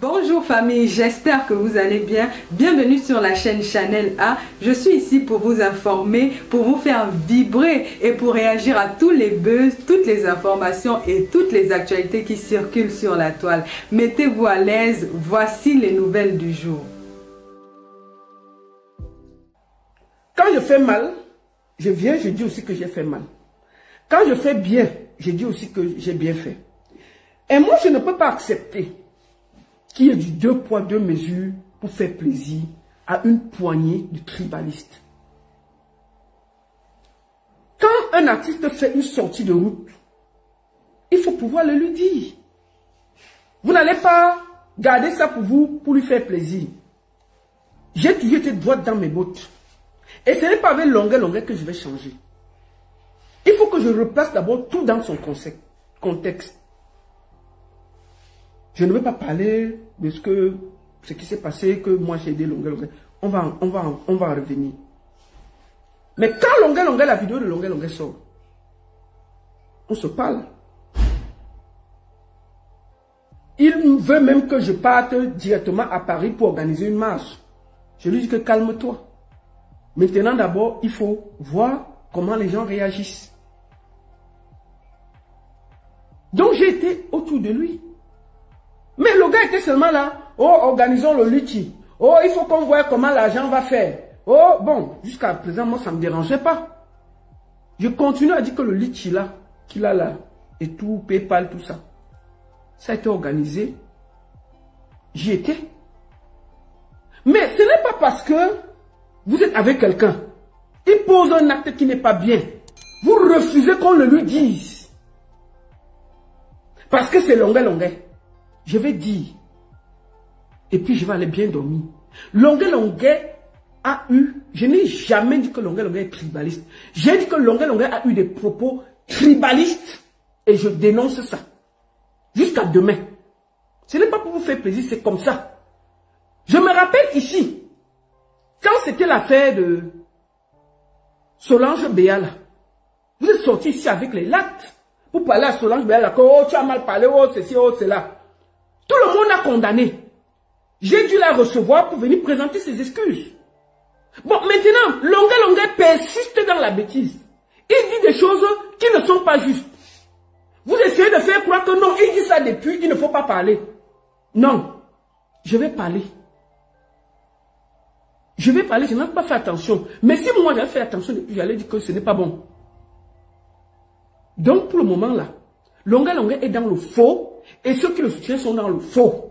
Bonjour famille, j'espère que vous allez bien. Bienvenue sur la chaîne Chanel A. Je suis ici pour vous informer, pour vous faire vibrer et pour réagir à tous les buzz, toutes les informations et toutes les actualités qui circulent sur la toile. Mettez-vous à l'aise, voici les nouvelles du jour. Quand je fais mal, je viens, je dis aussi que j'ai fait mal. Quand je fais bien, je dis aussi que j'ai bien fait. Et moi, je ne peux pas accepter qu'il y ait du 2 poids 2 mesures pour faire plaisir à une poignée de tribalistes. Quand un artiste fait une sortie de route, il faut pouvoir le lui dire. Vous n'allez pas garder ça pour vous, pour lui faire plaisir. J'ai toujours été droite dans mes bottes. Et ce n'est pas avec longueur que je vais changer. Il faut que je replace d'abord tout dans son contexte. Je ne veux pas parler de ce qui s'est passé, que moi j'ai aidé longueur. On va en revenir. Mais quand longueur, la vidéo de longueur sort, on se parle. Il veut même que je parte directement à Paris pour organiser une marche. Je lui dis que calme-toi. Maintenant d'abord, il faut voir comment les gens réagissent. Donc j'ai été autour de lui. Mais le gars était seulement là. Oh, organisons le litchi. Oh, il faut qu'on voie comment l'argent va faire. Oh, bon, jusqu'à présent, moi, ça ne me dérangeait pas. Je continue à dire que le litchi là, qu'il a là, et tout, PayPal, tout ça, ça a été organisé. J'y étais. Mais ce n'est pas parce que vous êtes avec quelqu'un, il pose un acte qui n'est pas bien. Vous refusez qu'on le lui dise. Parce que c'est longueur. Je vais dire, et puis je vais aller bien dormir. Longueur a eu, je n'ai jamais dit que longueur est tribaliste. J'ai dit que longueur a eu des propos tribalistes et je dénonce ça. Jusqu'à demain. Ce n'est pas pour vous faire plaisir, c'est comme ça. Je me rappelle ici, quand c'était l'affaire de Solange Béala, vous êtes sortis ici avec les lattes pour parler à Solange Béala, que oh, tu as mal parlé, oh ceci, oh cela. Tout le monde a condamné. J'ai dû la recevoir pour venir présenter ses excuses. Bon, maintenant, longueur persiste dans la bêtise. Il dit des choses qui ne sont pas justes. Vous essayez de faire croire que non, il dit ça depuis, il ne faut pas parler. Non, je vais parler. Je vais parler, je n'ai pas fait attention. Mais si moi j'avais fait attention depuis, j'allais dire que ce n'est pas bon. Donc pour le moment là, longueur est dans le faux. Et ceux qui le soutiennent sont dans le faux.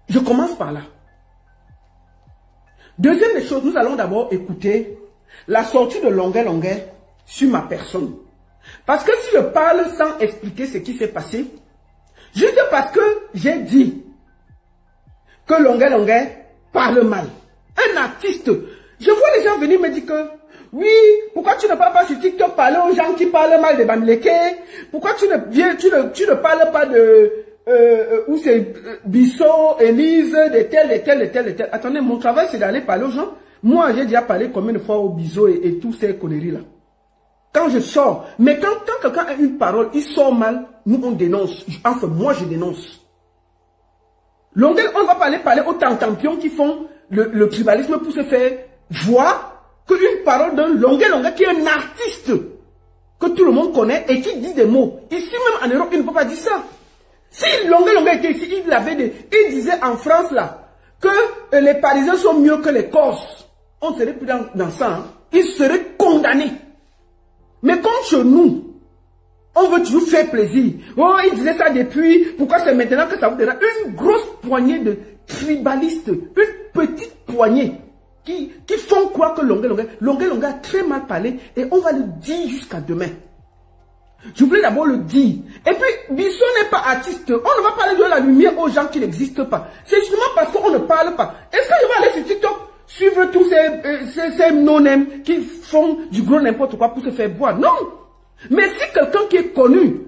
Je commence par là. Deuxième des choses, nous allons d'abord écouter la sortie de longueur sur ma personne. Parce que si je parle sans expliquer ce qui s'est passé, juste parce que j'ai dit que longueur parle mal. Un artiste, je vois les gens venir me dire que oui, pourquoi tu ne parles pas sur TikTok parler aux gens qui parlent mal de Bamileke? Pourquoi tu ne parles pas de où c'est Bissot, Élise, de tel. Attendez, mon travail c'est d'aller parler aux gens. Moi j'ai déjà parlé combien de fois au Bissot et tous ces conneries là. Quand je sors, mais quand quelqu'un a une parole, il sort mal, nous on dénonce. Enfin moi je dénonce. Longueur, on va pas aller parler aux tampions qui font le tribalisme pour se faire voir. Qu'une parole d'un longueur qui est un artiste que tout le monde connaît et qui dit des mots. Ici même en Europe, il ne peut pas dire ça. Si longueur était ici, il disait en France là que les Parisiens sont mieux que les Corses. On serait plus dans ça. Hein. Il serait condamné. Mais comme chez nous, on veut toujours faire plaisir. Oh, il disait ça depuis. Pourquoi c'est maintenant que ça vous dérange? Une grosse poignée de tribalistes. Une petite poignée. Qui font croire que longueur a très mal parlé et on va le dire jusqu'à demain. Je voulais d'abord le dire. Et puis, Bissot n'est pas artiste. On ne va pas aller de la lumière aux gens qui n'existent pas. C'est justement parce qu'on ne parle pas. Est-ce que je vais aller sur TikTok suivre tous ces non-name qui font du gros n'importe quoi pour se faire boire? Non. Mais si quelqu'un qui est connu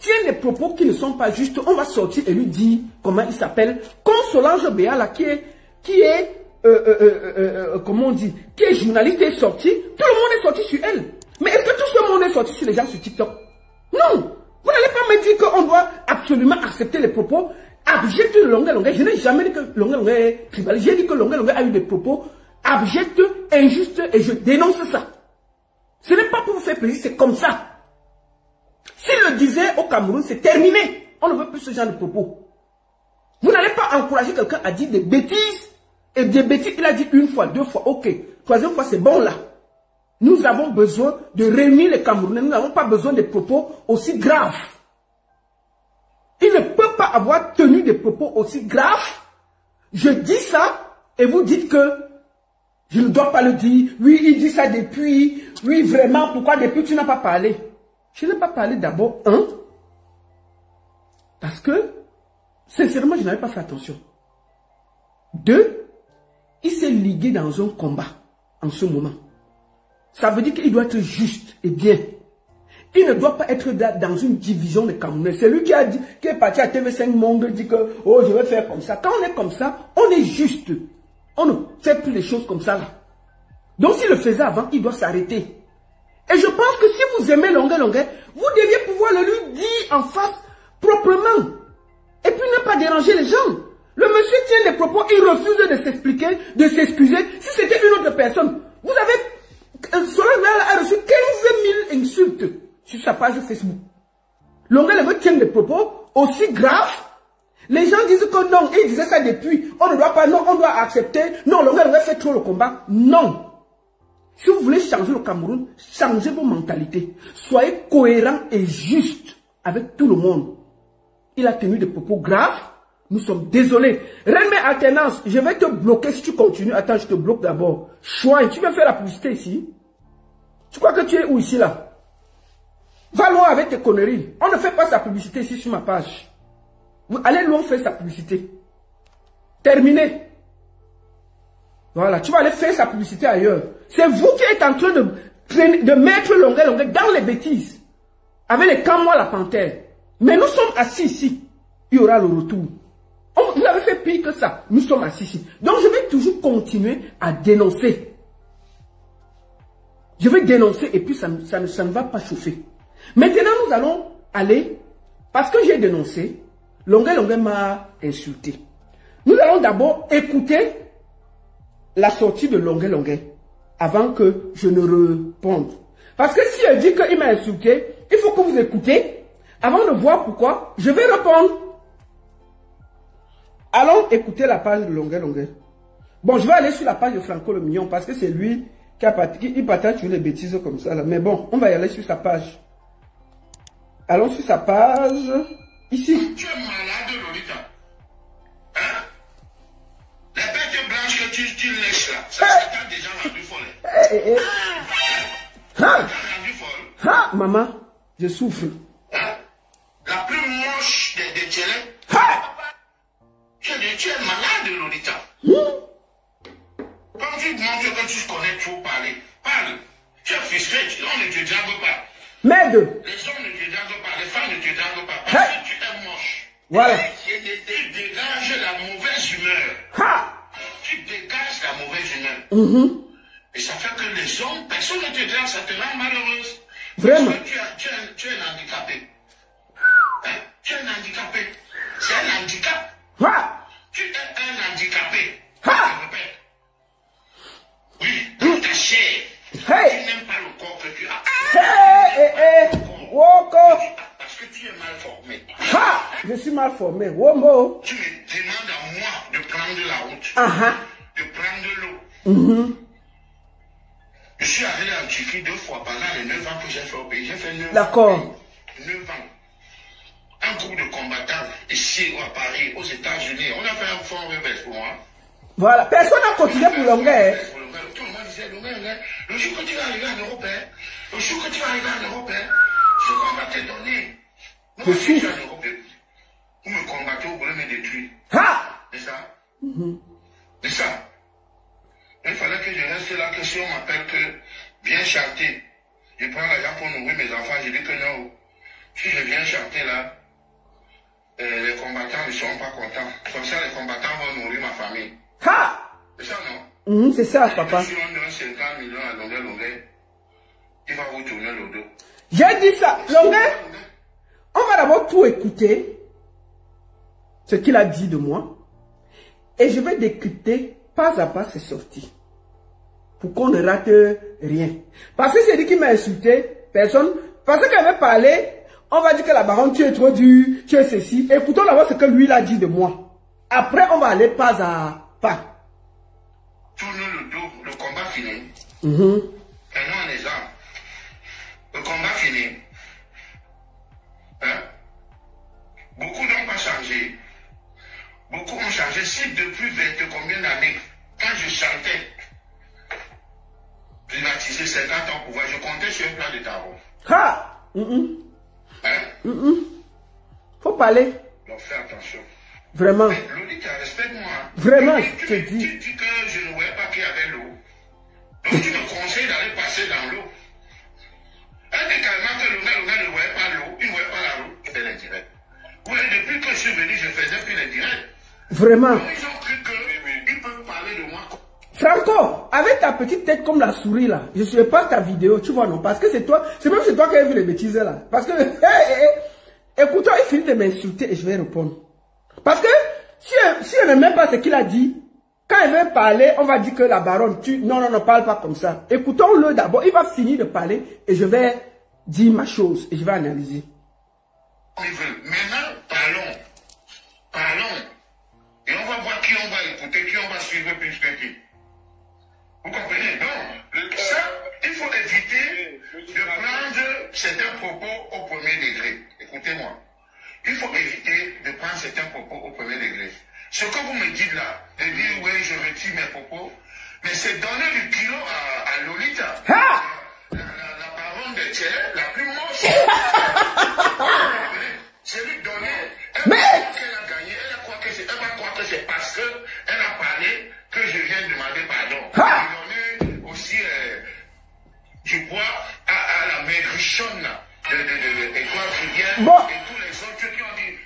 tient des propos qui ne sont pas justes, on va sortir et lui dire comment il s'appelle. Comme Solange Béala qui est comment on dit, qui est journaliste est sorti, tout le monde est sorti sur elle. Mais est-ce que tout ce monde est sorti sur les gens sur TikTok? Non. Vous n'allez pas me dire qu'on doit absolument absolument accepter les propos abjects de Longué Longué. Je n'ai jamais dit que Longué Longué est tribaliste. J'ai dit que Longué Longué a eu des propos abjects, injustes, et je dénonce ça. Ce n'est pas pour vous faire plaisir, c'est comme ça. S'il le disait au Cameroun, c'est terminé. On ne veut plus ce genre de propos. Vous n'allez pas encourager quelqu'un à dire des bêtises. Et des bêtises, il a dit une fois, deux fois, ok. Troisième fois, c'est bon là. Nous avons besoin de réunir les Camerounais. Nous n'avons pas besoin de propos aussi graves. Il ne peut pas avoir tenu des propos aussi graves. Je dis ça et vous dites que je ne dois pas le dire. Oui, il dit ça depuis. Oui, vraiment, pourquoi depuis tu n'as pas parlé? Je n'ai pas parlé d'abord, parce que, sincèrement, je n'avais pas fait attention. 2, il s'est ligué dans un combat en ce moment. Ça veut dire qu'il doit être juste et bien. Il ne doit pas être dans une division de Camerounais. C'est lui qui est parti à TV5 Monde, dit que, oh, je vais faire comme ça. Quand on est comme ça, on est juste. On ne fait plus les choses comme ça là. Donc s'il le faisait avant, il doit s'arrêter. Et je pense que si vous aimez Longué Longué, vous deviez pouvoir le lui dire en face proprement. Et puis ne pas déranger les gens. Le monsieur tient des propos, il refuse de s'expliquer, de s'excuser. Si c'était une autre personne, vous avez... Cela a reçu 15 000 insultes sur sa page Facebook. Longué Longué tient des propos aussi graves. Les gens disent que non, il disait ça depuis. On ne doit pas, non, on doit accepter. Non, Longué Longué fait trop le combat. Non. Si vous voulez changer le Cameroun, changez vos mentalités. Soyez cohérents et justes avec tout le monde. Il a tenu des propos graves. Nous sommes désolés. Reine Mère Alternance, je vais te bloquer si tu continues. Attends, je te bloque d'abord. Chouin, tu viens faire la publicité ici? Tu crois que tu es où ici là? Va loin avec tes conneries. On ne fait pas sa publicité ici sur ma page. Vous allez loin faire sa publicité. Terminé. Voilà, tu vas aller faire sa publicité ailleurs. C'est vous qui êtes en train de mettre Longué Longué dans les bêtises. Avec les Camois la panthère. Mais nous sommes assis ici. Il y aura le retour. Vous avez fait pire que ça. Nous sommes assis ici. Donc je vais toujours continuer à dénoncer. Je vais dénoncer et puis ça ne va pas chauffer. Maintenant nous allons aller, parce que j'ai dénoncé, Longué Longué m'a insulté. Nous allons d'abord écouter la sortie de Longué Longué avant que je ne réponde. Parce que si elle dit qu'il m'a insulté, il faut que vous écoutez avant de voir pourquoi je vais répondre. Allons écouter la page de Longué Longué. Bon, je vais aller sur la page de Franco le Mignon parce que c'est lui qui partage sur les bêtises comme ça là. Mais bon, on va y aller sur sa page. Allons sur sa page. Ici. Tu es malade, Lolita. Hein? Les bêtes blanches que tu lèches là, ça t'a déjà rendu folle. Rendu folle. Ah, maman, je souffre. Hein? La plus moche des télés. Tu es malade, Lolita. Comme tu montres que tu connais trop parler, parle. Tu es frustré, on ne te drague pas. Merde. Les hommes ne te draguent pas, les femmes ne te draguent pas. Parce que tu es moche. Voilà. Tu dégages la mauvaise humeur. Ha. Tu dégages la mauvaise humeur. Et ça fait que les hommes, personne ne te drague, ça te rend malheureuse. Vraiment. Parce que tu es un handicapé. Hein? Tu es un handicapé. C'est un handicap. Ha. Tu es un handicapé. Ha. Je répète. Oui, dans ta chair. Hey. Tu n'aimes pas le corps que tu as. Hey. Woko. Parce que tu es mal formé. Ha. Je suis mal formé. Womo. Tu me demandes à moi de prendre la route. De prendre l'eau. Je suis allé en Turquie 2 fois pendant les 9 ans que j'ai fait au pays. J'ai fait 9 ans. D'accord. 9 ans. Un groupe de combattants ici à Paris, aux États-Unis. On a fait un fonds rebelle pour moi. Voilà. Personne n'a continué pour Longué. Tout le monde disait, le jour que tu vas arriver en Europe, le jour que tu vas arriver en Europe, ce qu'on va te donner. Je suis. Vous me combattez, vous voulez me détruire. Ha. C'est ça? C'est ça. Il fallait que je reste là, que si on m'appelle que viens chanter, je prends l'argent pour nourrir mes enfants, je dis que non. Si je viens chanter là, les combattants ne seront pas contents. Comme ça, les combattants vont nourrir ma famille. Ha. C'est ça, non? C'est ça, papa. Si on donne 50 millions à Longué, il va vous tourner le dos. J'ai dit ça. Longué, on va d'abord tout écouter ce qu'il a dit de moi. Et je vais décrypter pas à pas ses sorties. Pour qu'on ne rate rien. Parce que c'est lui qui m'a insulté, personne. Parce qu'elle avait parlé, on va dire que la baronne, tu es trop dur, tu es ceci. Écoutons d'abord ce que lui il a dit de moi. Après, on va aller pas à pas. Tourne le dos, le combat fini. Prenons un exemple. Le combat fini. Hein? Beaucoup n'ont pas changé. Beaucoup ont changé. Si depuis 20 combien d'années, quand je chantais, privatiser 50 ans pour pouvoir, je comptais sur un plan de tarot. Ha! Hein? Faut parler. Donc fais attention. Vraiment. Lolita, respecte-moi. Vraiment, je te dis. Tu dis que je ne voyais pas qu'il y avait l'eau. Donc tu me conseilles d'aller passer dans l'eau. Elle dit carrément que le gars ne voyait pas l'eau, il ne voyait pas la l'eau. C'était l'indirect. Oui, depuis que je suis venu, je faisais plus l'indirect. Vraiment. Donc ils ont cru qu'ils peuvent parler de moi. Franco, avec ta petite tête comme la souris là, je ne suis pas ta vidéo, tu vois non? Parce que c'est toi, c'est même chez toi qui as vu les bêtises là. Parce que, écoute-toi, il finit de m'insulter et je vais répondre. Parce que, si elle n'aime même pas ce qu'il a dit, quand elle veut parler, on va dire que la baronne, non, parle pas comme ça. Écoutons-le d'abord, il va finir de parler et je vais dire ma chose et je vais analyser. Maintenant, parlons. Et on va voir qui on va écouter, qui on va suivre plus que qui. Vous comprenez? Non. Ça, il faut éviter de prendre certains propos au premier degré. Écoutez-moi. Il faut éviter de prendre certains propos au premier degré. Ce que vous me dites là, de dire oui, je retire mes propos, mais c'est donner du kilo à Lolita. La baronne de Tchèle, la plus moche. C'est lui donner. Elle a gagné, elle va croire que c'est parce qu'elle a parlé que je viens de demander pardon. J'ai donné aussi du poids à la maigrichonne d'Étoile Trivienne et tous les autres qui ont dit.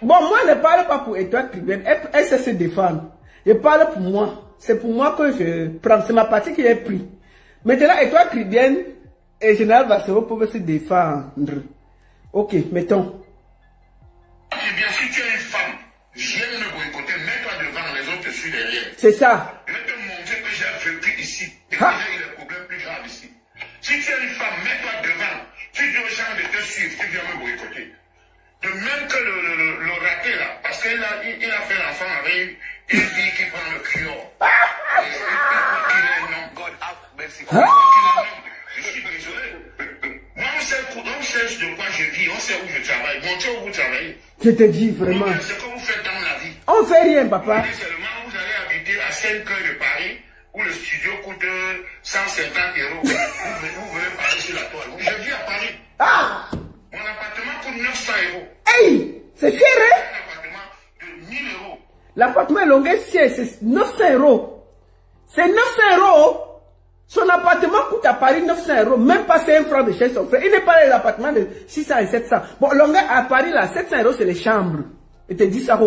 Bon, moi, je ne parle pas pour Étoile Trivienne. Elle sait se défendre. Je parle pour moi. C'est pour moi que je prends. C'est ma partie qui est prise. Maintenant, Étoile Trivienne et Général Vassero peuvent se défendre. Ok, mettons. Eh bien, si tu es une femme, viens me boycotter, mets-toi devant, les autres te suivent derrière. C'est ça. Je vais te montrer que j'ai vécu ici. Et que j'ai eu des problèmes plus graves ici. Si tu es une femme, mets-toi devant. Tu dis aux gens de te suivre, tu viens me boycotter. De même que le raté là, parce qu'il a fait l'enfant avec une fille qui prend le cure. Il est un homme, God have mercy. Je suis désolé. Moi, on sait de quoi je vis, on sait où je travaille. Montrez où vous travaillez. Je te dis vraiment. C'est ce que vous faites dans la vie. On fait rien, papa. Seulement, vous allez habiter à 5 heures de Paris, où le studio coûte 150 €. Vous venez parler sur la toile. Je vis à Paris. Mon appartement coûte 900 €. Hey, c'est cher, hein? Un appartement de 1000 €. L'appartement est longueur, c'est 900 €. C'est 900 €. Son appartement coûte à Paris 900 €. Même pas 5 francs de chez son frère. Il n'est pas les appartements de 600 et 700. Bon, longueur à Paris, là, 700 €, c'est les chambres. Et te dis ça,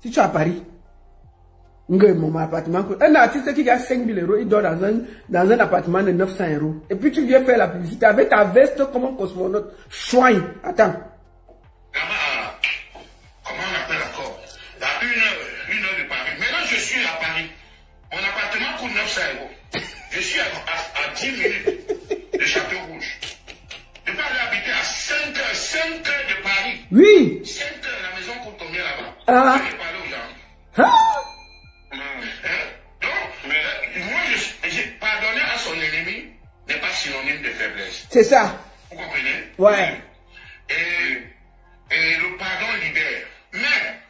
si tu es à Paris. Mon appartement coûte. Un artiste qui gagne 5 000 €, il dort dans un appartement de 900 €. Et puis tu viens faire la publicité avec ta veste comme un cosmonaute. Chouin. Attends. Là-bas, comment on appelle encore? À 1 heure de Paris. Maintenant, je suis à Paris. Mon appartement coûte 900 €. Je suis à 10 minutes de Château-Rouge. Je peux aller habiter à 5 heures de Paris. Oui. 5 heures, la maison coûte combien là-bas? Je vais parler aux gens. Donc, moi, pardonner à son ennemi n'est pas synonyme de faiblesse. C'est ça. Vous comprenez? Ouais. Et le pardon libère. Mais,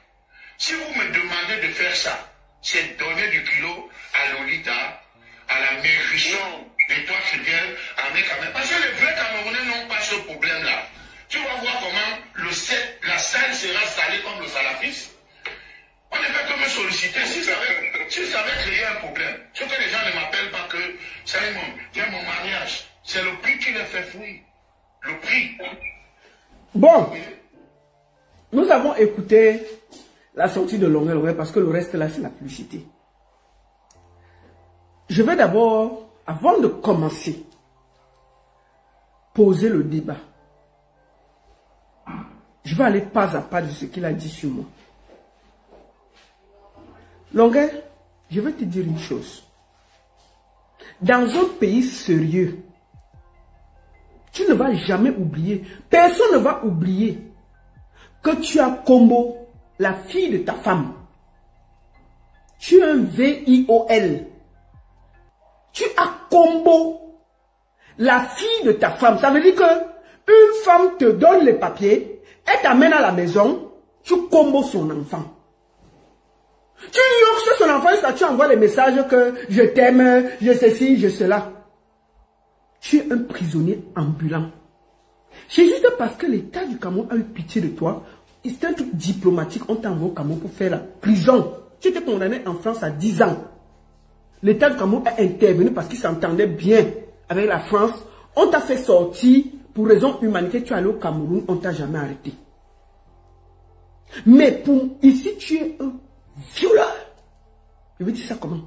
si vous me demandez de faire ça, c'est donner du kilo à Lolita, à la maigrichon, et toi c'est bien, avec. Parce que les vrais Camerounais n'ont pas ce problème-là. Tu vas voir comment la salle sera salée comme le salafiste. On ne fait que me solliciter si ça avait créé un problème. Ce que les gens ne m'appellent pas que Simon, viens mon mariage. C'est le prix qui les fait fuir. Le prix. Bon. Nous avons écouté la sortie de Longueur parce que le reste là c'est la publicité. Je vais d'abord, avant de commencer, poser le débat. Je vais aller pas à pas de ce qu'il a dit sur moi. Longueur, je vais te dire une chose. Dans un pays sérieux, tu ne vas jamais oublier, personne ne va oublier que tu as Combo, la fille de ta femme. Tu as un VIOL. Tu as Combo, la fille de ta femme. Ça veut dire que une femme te donne les papiers, elle t'amène à la maison, tu Combo son enfant. Tu yoxes son enfant jusqu'à tu envoies les messages que je t'aime, je ceci, je cela. Tu es un prisonnier ambulant. C'est juste parce que l'État du Cameroun a eu pitié de toi. C'est un truc diplomatique. On t'a envoyé au Cameroun pour faire la prison. Tu étais condamné en France à 10 ans. L'État du Cameroun a intervenu parce qu'il s'entendait bien avec la France. On t'a fait sortir pour raison humanitaire. Tu es allé au Cameroun, on t'a jamais arrêté. Mais pour ici, tu es un violeur. Je veux dire ça comment?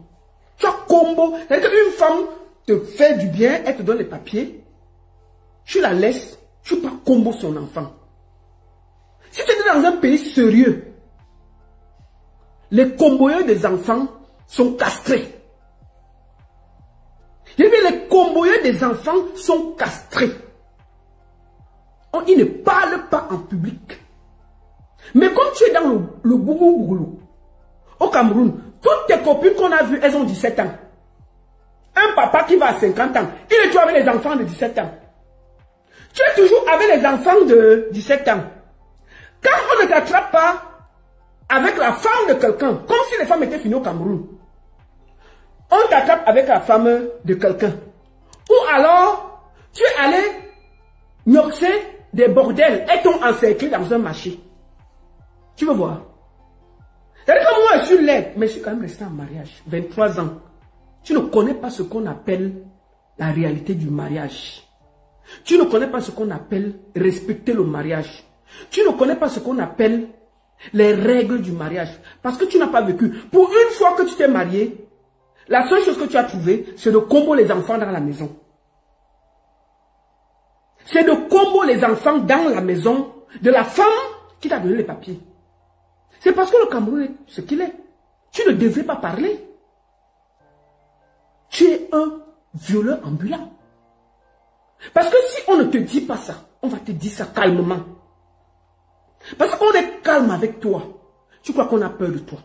Tu as Combo. C'est-à-dire qu'une femme te fait du bien, elle te donne les papiers. Tu la laisses, tu pas Combo son enfant. Si tu es dans un pays sérieux, les comboyeurs des enfants sont castrés. Je dis bien, les comboyeurs des enfants sont castrés. Ils ne parlent pas en public. Mais comme tu es dans le bougou-bougou, au Cameroun, toutes tes copines qu'on a vues, elles ont 17 ans. Un papa qui va à 50 ans, il est toujours avec les enfants de 17 ans. Tu es toujours avec les enfants de 17 ans. Quand on ne t'attrape pas avec la femme de quelqu'un, comme si les femmes étaient finies au Cameroun, on t'attrape avec la femme de quelqu'un. Ou alors, tu es allé noxer des bordels et t'ont encerclé dans un marché. Tu veux voir? C'est-à-dire que moi, je suis laide, mais je suis quand même resté en mariage. 23 ans. Tu ne connais pas ce qu'on appelle la réalité du mariage. Tu ne connais pas ce qu'on appelle respecter le mariage. Tu ne connais pas ce qu'on appelle les règles du mariage. Parce que tu n'as pas vécu. Pour une fois que tu t'es marié, la seule chose que tu as trouvé, c'est de combo les enfants dans la maison. C'est de combo les enfants dans la maison de la femme qui t'a donné les papiers. C'est parce que le Cameroun est ce qu'il est. Tu ne devrais pas parler. Tu es un violeur ambulant. Parce que si on ne te dit pas ça, on va te dire ça calmement. Parce qu'on est calme avec toi. Tu crois qu'on a peur de toi.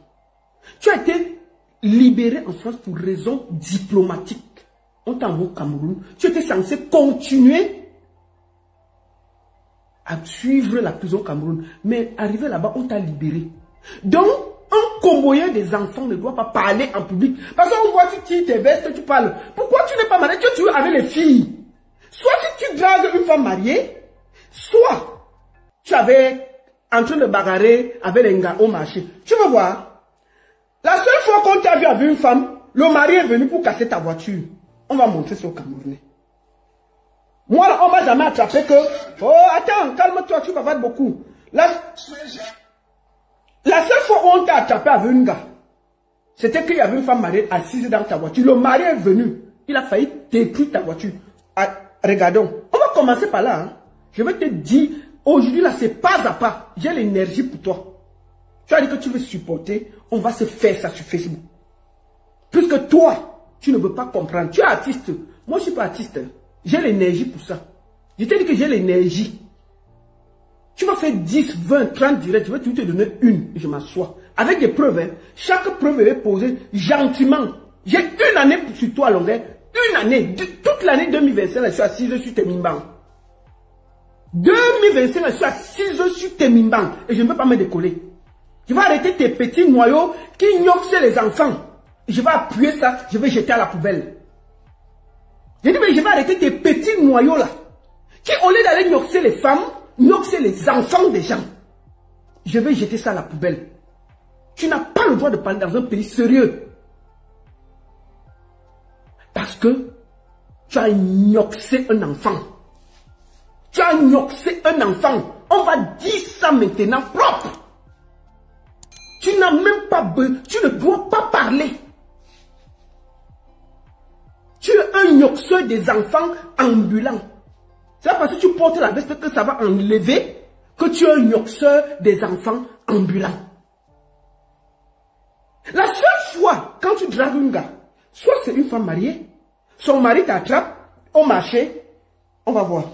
Tu as été libéré en France pour raison diplomatique. On t'a envoyé au Cameroun. Tu étais censé continuer à suivre la prison au Cameroun. Mais arrivé là-bas, on t'a libéré. Donc, un comboyeur des enfants ne doit pas parler en public. Parce qu'on voit, tu tires tes vestes, tu parles. Pourquoi tu n'es pas marié? Tu es avec les filles. Soit tu dragues une femme mariée, soit tu avais en train de bagarrer avec les gars au marché. Tu veux voir? La seule fois qu'on t'a vu avec une femme, le mari est venu pour casser ta voiture. On va montrer ça au Camerounais. Moi, là, on m'a jamais attrapé que... Oh, attends, calme-toi, tu bavardes beaucoup. La seule fois où on t'a attrapé avec une gars, c'était qu'il y avait une femme mariée assise dans ta voiture. Le mari est venu. Il a failli détruire ta voiture. Ah, regardons. On va commencer par là. Hein. Je vais te dire, aujourd'hui, là, c'est pas à pas. J'ai l'énergie pour toi. Tu as dit que tu veux supporter. On va se faire ça sur Facebook. Puisque toi, tu ne veux pas comprendre. Tu es artiste. Moi, je ne suis pas artiste. J'ai l'énergie pour ça. Je t'ai dit que j'ai l'énergie. Tu vas faire 10, 20, 30 directs. Je vais te donner une. Et je m'assois. Avec des preuves. Hein. Chaque preuve est posée gentiment. J'ai une année sur toi, longueur. Une année. Toute l'année 2025, je suis assise sur tes mimbans. 2025, je suis assise sur tes mimbans. Et je ne veux pas me décoller. Je vais arrêter tes petits noyaux qui ignorent les enfants. Je vais appuyer ça. Je vais jeter à la poubelle. J'ai dit, mais je vais arrêter tes petits noyaux là. Qui, au lieu d'aller ignorer les femmes, ignorer les enfants des gens. Je vais jeter ça à la poubelle. Tu n'as pas le droit de parler dans un pays sérieux. Parce que tu as ignoré un enfant. Tu as ignoré un enfant. On va dire ça maintenant propre. Tu n'as même pas besoin. Tu ne dois pas parler. Tu es un ignoreur des enfants ambulants. C'est parce que tu portes la veste que ça va enlever que tu es un nyoxeur des enfants ambulants. La seule fois, quand tu dragues un gars, soit c'est une femme mariée, son mari t'attrape au marché, on va voir.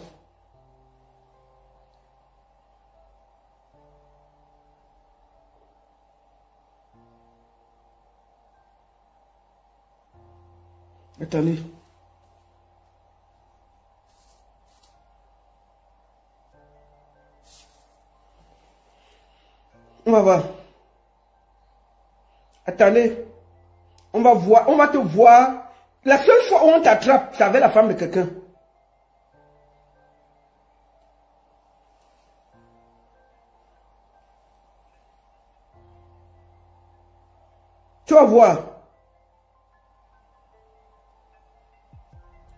Attendez. On va voir. Attendez. On va voir, on va te voir. La seule fois où on t'attrape, c'est avec la femme de quelqu'un. Tu vas voir.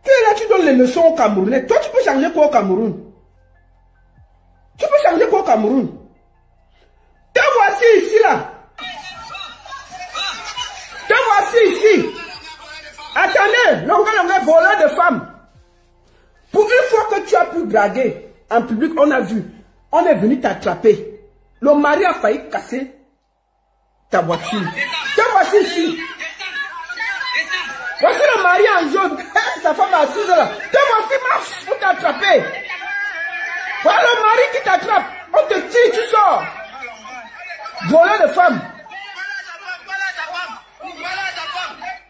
Tu es là, tu donnes les leçons au Camerounais. Toi, tu peux changer quoi au Cameroun? Tu peux changer quoi au Cameroun? Te voici ici, là. Te voici ici. Attendez, longueur voleur de femmes. Pour une fois que tu as pu draguer en public, on a vu. On est venu t'attraper. Le mari a failli casser ta voiture. Te voici ici. Voici le mari en jaune. Sa femme assise là. Te voici, marche pour t'attraper. Voilà le mari qui t'attrape. On te tire, tu sors. Voleur de femmes.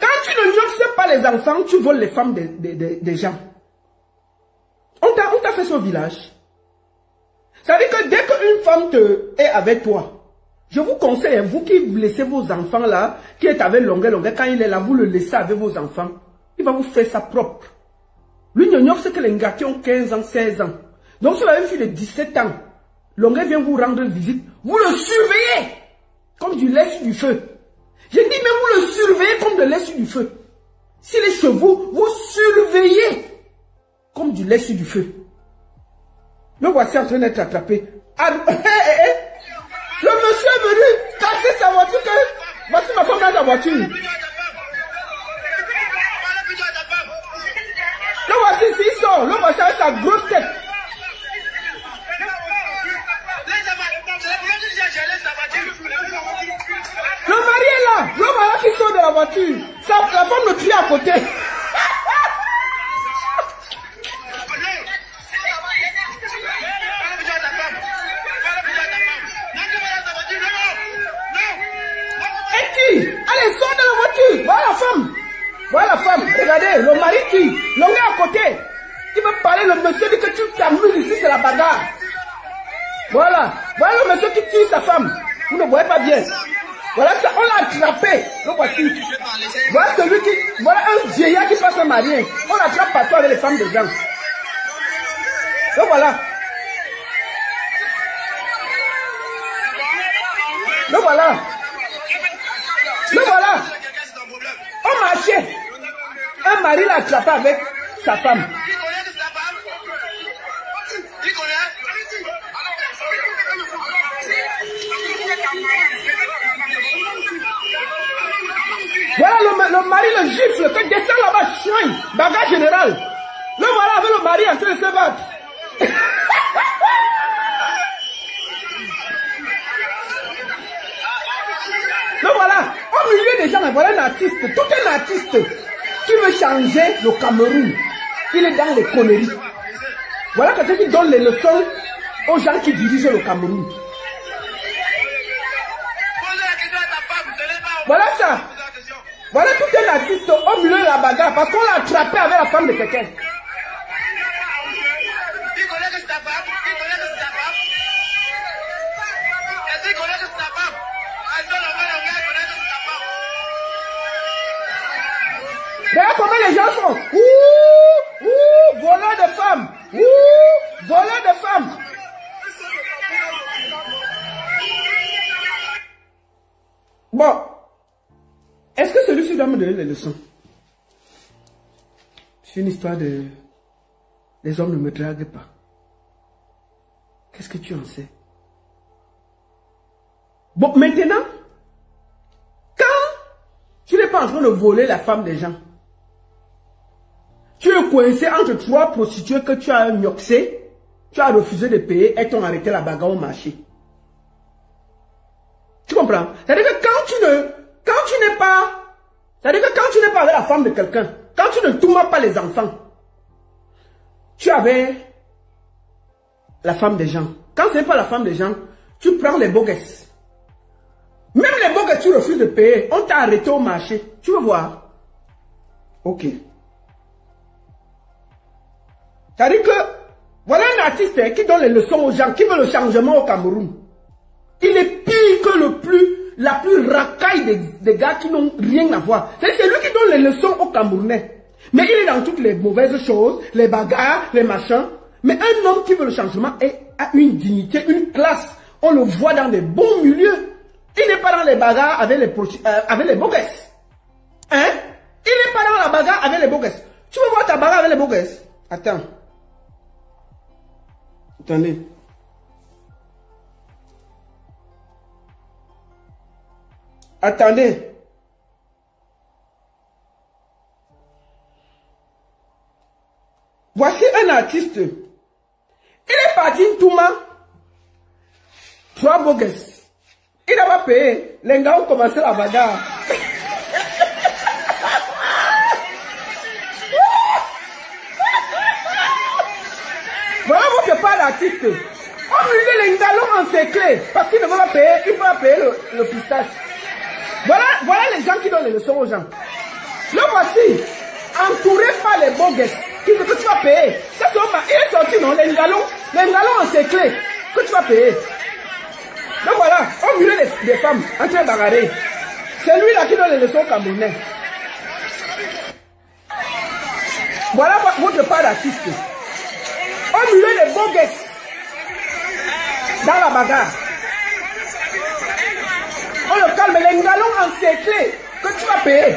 Quand tu ne nyoxes pas les enfants, tu voles les femmes des gens. On t'a fait son village. Ça veut dire que dès qu'une femme est avec toi, je vous conseille, vous qui laissez vos enfants là, qui êtes avec longueur, quand il est là, vous le laissez avec vos enfants. Il va vous faire ça propre. Lui, il c'est que les gars qui ont 15 ans, 16 ans. Donc, si vous avez une fille de 17 ans, longueur vient vous rendre visite, vous le surveillez comme du lait sur du feu. Je dis, mais vous le surveillez comme de lait sur du feu. Si les chevaux, vous surveillez comme du lait sur du feu. Le voici en train d'être attrapé. Le monsieur est venu casser sa voiture. Voici ma femme dans la voiture. Le voici ici, il sort. Le voici avec sa grosse tête. Le mari est là. Le mari qui sort de la voiture. La femme le crie à côté. Allez, sors de la voiture. Voilà la femme. Voilà la femme. Regardez, le mari tue. L'homme est à côté. Il veut parler, le monsieur dit que tu t'amuses ici, c'est la bagarre. Voilà. Voilà le monsieur qui tue sa femme. Vous ne voyez pas bien. Voilà ça, on l'a attrapé. Le voici. Voilà celui qui... Voilà un vieillard qui passe à marier. On l'attrape partout avec les femmes de gens. Donc voilà. Le voilà. Le voilà. On marchait. Un mari l'a attrapé avec sa femme. Voilà le mari le gifle, que descend là-bas, chouin, bagarre générale. Le voilà avec le mari en train de se battre. Le voilà, au milieu des gens, voilà un artiste, tout un artiste qui veut changer le Cameroun. Il est dans les conneries. Voilà quelqu'un qui donne les leçons aux gens qui dirigent le Cameroun. Voilà ça. Voilà tout un artiste au milieu de la bagarre parce qu'on l'a attrapé avec la femme de quelqu'un. Regarde comment les gens font. Ouh, voleur de femmes. Ouh, voleur de femmes. Bon. Est-ce que celui-ci doit me donner les leçons? C'est une histoire de... Les hommes ne me draguent pas. Qu'est-ce que tu en sais? Bon, maintenant, quand tu n'es pas en train de voler la femme des gens, tu es coincé entre trois prostituées que tu as nyoxé, tu as refusé de payer et t'ont arrêté la bagarre au marché. Tu comprends? C'est-à-dire que quand tu n'es pas, c'est-à-dire que quand tu n'es pas avec la femme de quelqu'un, quand tu ne tournes pas les enfants, tu avais la femme des gens. Quand ce n'est pas la femme des gens, tu prends les beaux gosses. Même les beaux gosses, tu refuses de payer. On t'a arrêté au marché. Tu veux voir? Ok. C'est-à-dire que, voilà un artiste qui donne les leçons aux gens, qui veut le changement au Cameroun. Il est pire que la plus racaille des gars qui n'ont rien à voir. C'est lui qui donne les leçons aux Camerounais. Mais il est dans toutes les mauvaises choses, les bagarres, les machins. Mais un homme qui veut le changement a une dignité, une classe. On le voit dans des bons milieux. Il n'est pas dans les bagarres avec les beaux gosses. Hein? Il n'est pas dans la bagarre avec les beaux gosses. Tu veux voir ta bagarre avec les beaux gosses? Attends. Attendez. Attendez. Voici un artiste. Il est parti Touma. 3 beaux gosses. Il n'a pas payé. Les gars ont commencé la bagarre. Voilà votre part d'artiste. On brûle les galons en séclé. Parce qu'ils ne vont pas payer. Ils ne vont pas payer le pistache. Voilà les gens qui donnent les leçons aux gens. Le voici. Entouré par les beaux gosses. Que tu vas payer. Ça, il est sorti, non? Les galons en séclé. Que tu vas payer. Donc voilà, on brûle des femmes en train de bagarrer. C'est lui là qui donne les leçons aux Camerounais. Voilà votre part d'artiste. On brûle des beaux gosses dans la bagarre. On le calme, les galons en séclé que tu vas payer.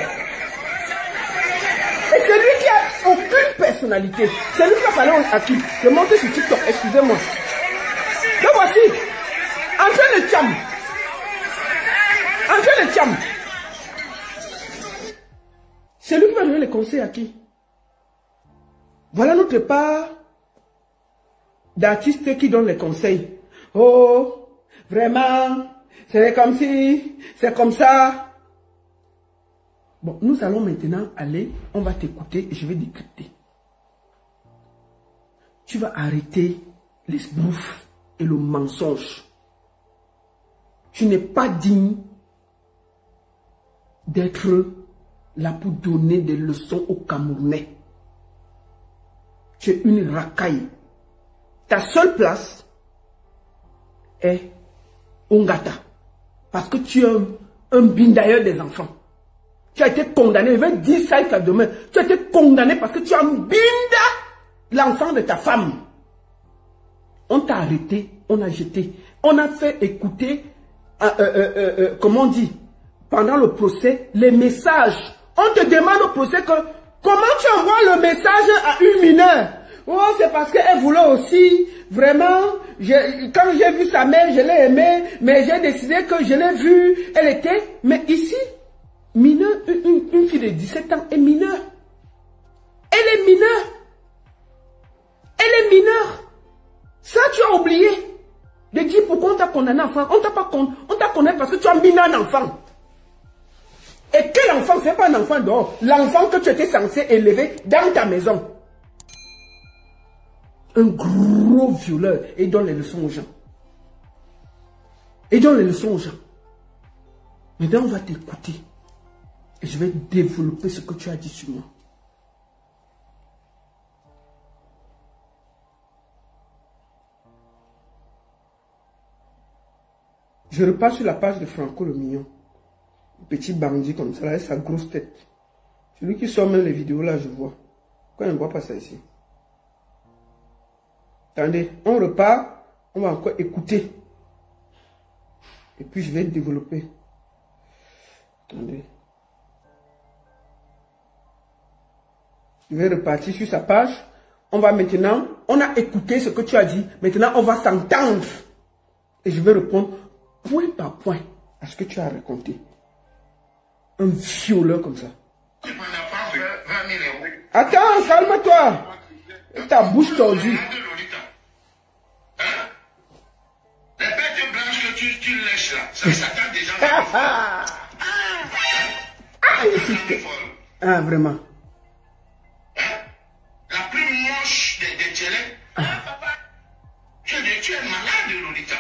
Et c'est lui qui a aucune personnalité. C'est lui qui a parlé à qui? Je monte sur TikTok, excusez-moi. Le voici. En train de tcham. En train de tcham. C'est lui qui va donner les conseils à qui? Voilà notre part d'artistes qui donnent les conseils. Oh, vraiment, c'est comme si, c'est comme ça. Bon, nous allons maintenant aller, on va t'écouter et je vais décrypter. Tu vas arrêter les bouffes et le mensonge. Tu n'es pas digne d'être là pour donner des leçons aux Camerounais. Tu es une racaille. Ta seule place est Ongata. Parce que tu es un bindailleur des enfants. Tu as été condamné, je vais dire ça demain. Tu as été condamné parce que tu as binda l'enfant de ta femme. On t'a arrêté, on a jeté. On a fait écouter, comment on dit, pendant le procès, les messages. On te demande au procès que, comment tu envoies le message à une mineure? Oh, c'est parce qu'elle voulait aussi, vraiment, quand j'ai vu sa mère, je l'ai aimée, mais j'ai décidé que je l'ai vue, elle était, mais ici, mineure, une fille de 17 ans est mineure. Elle est mineure. Elle est mineure. Ça, tu as oublié de dire pourquoi on t'a condamné enfant. On t'a condamné parce que tu as mis un enfant. Et quel enfant? Ce n'est pas un enfant dehors. L'enfant que tu étais censé élever dans ta maison. Un gros violeur. Et il donne les leçons aux gens. Et il donne les leçons aux gens. Maintenant, on va t'écouter. Et je vais développer ce que tu as dit sur moi. Je repars sur la page de Franco le Mignon. Un petit bandit comme ça, avec sa grosse tête. Celui qui sort même les vidéos là, je vois. Pourquoi on ne voit pas ça ici? Attendez, on repart. On va encore écouter. Et puis je vais développer. Attendez. Je vais repartir sur sa page. On va maintenant, on a écouté ce que tu as dit. Maintenant, on va s'entendre. Et je vais répondre point par point à ce que tu as raconté. Un violeur comme ça. Attends, calme-toi. Ta bouche tordue. Ça t'a déjà... Ah, vraiment. La plus moche des télés. Papa, tu es malade, Lolita.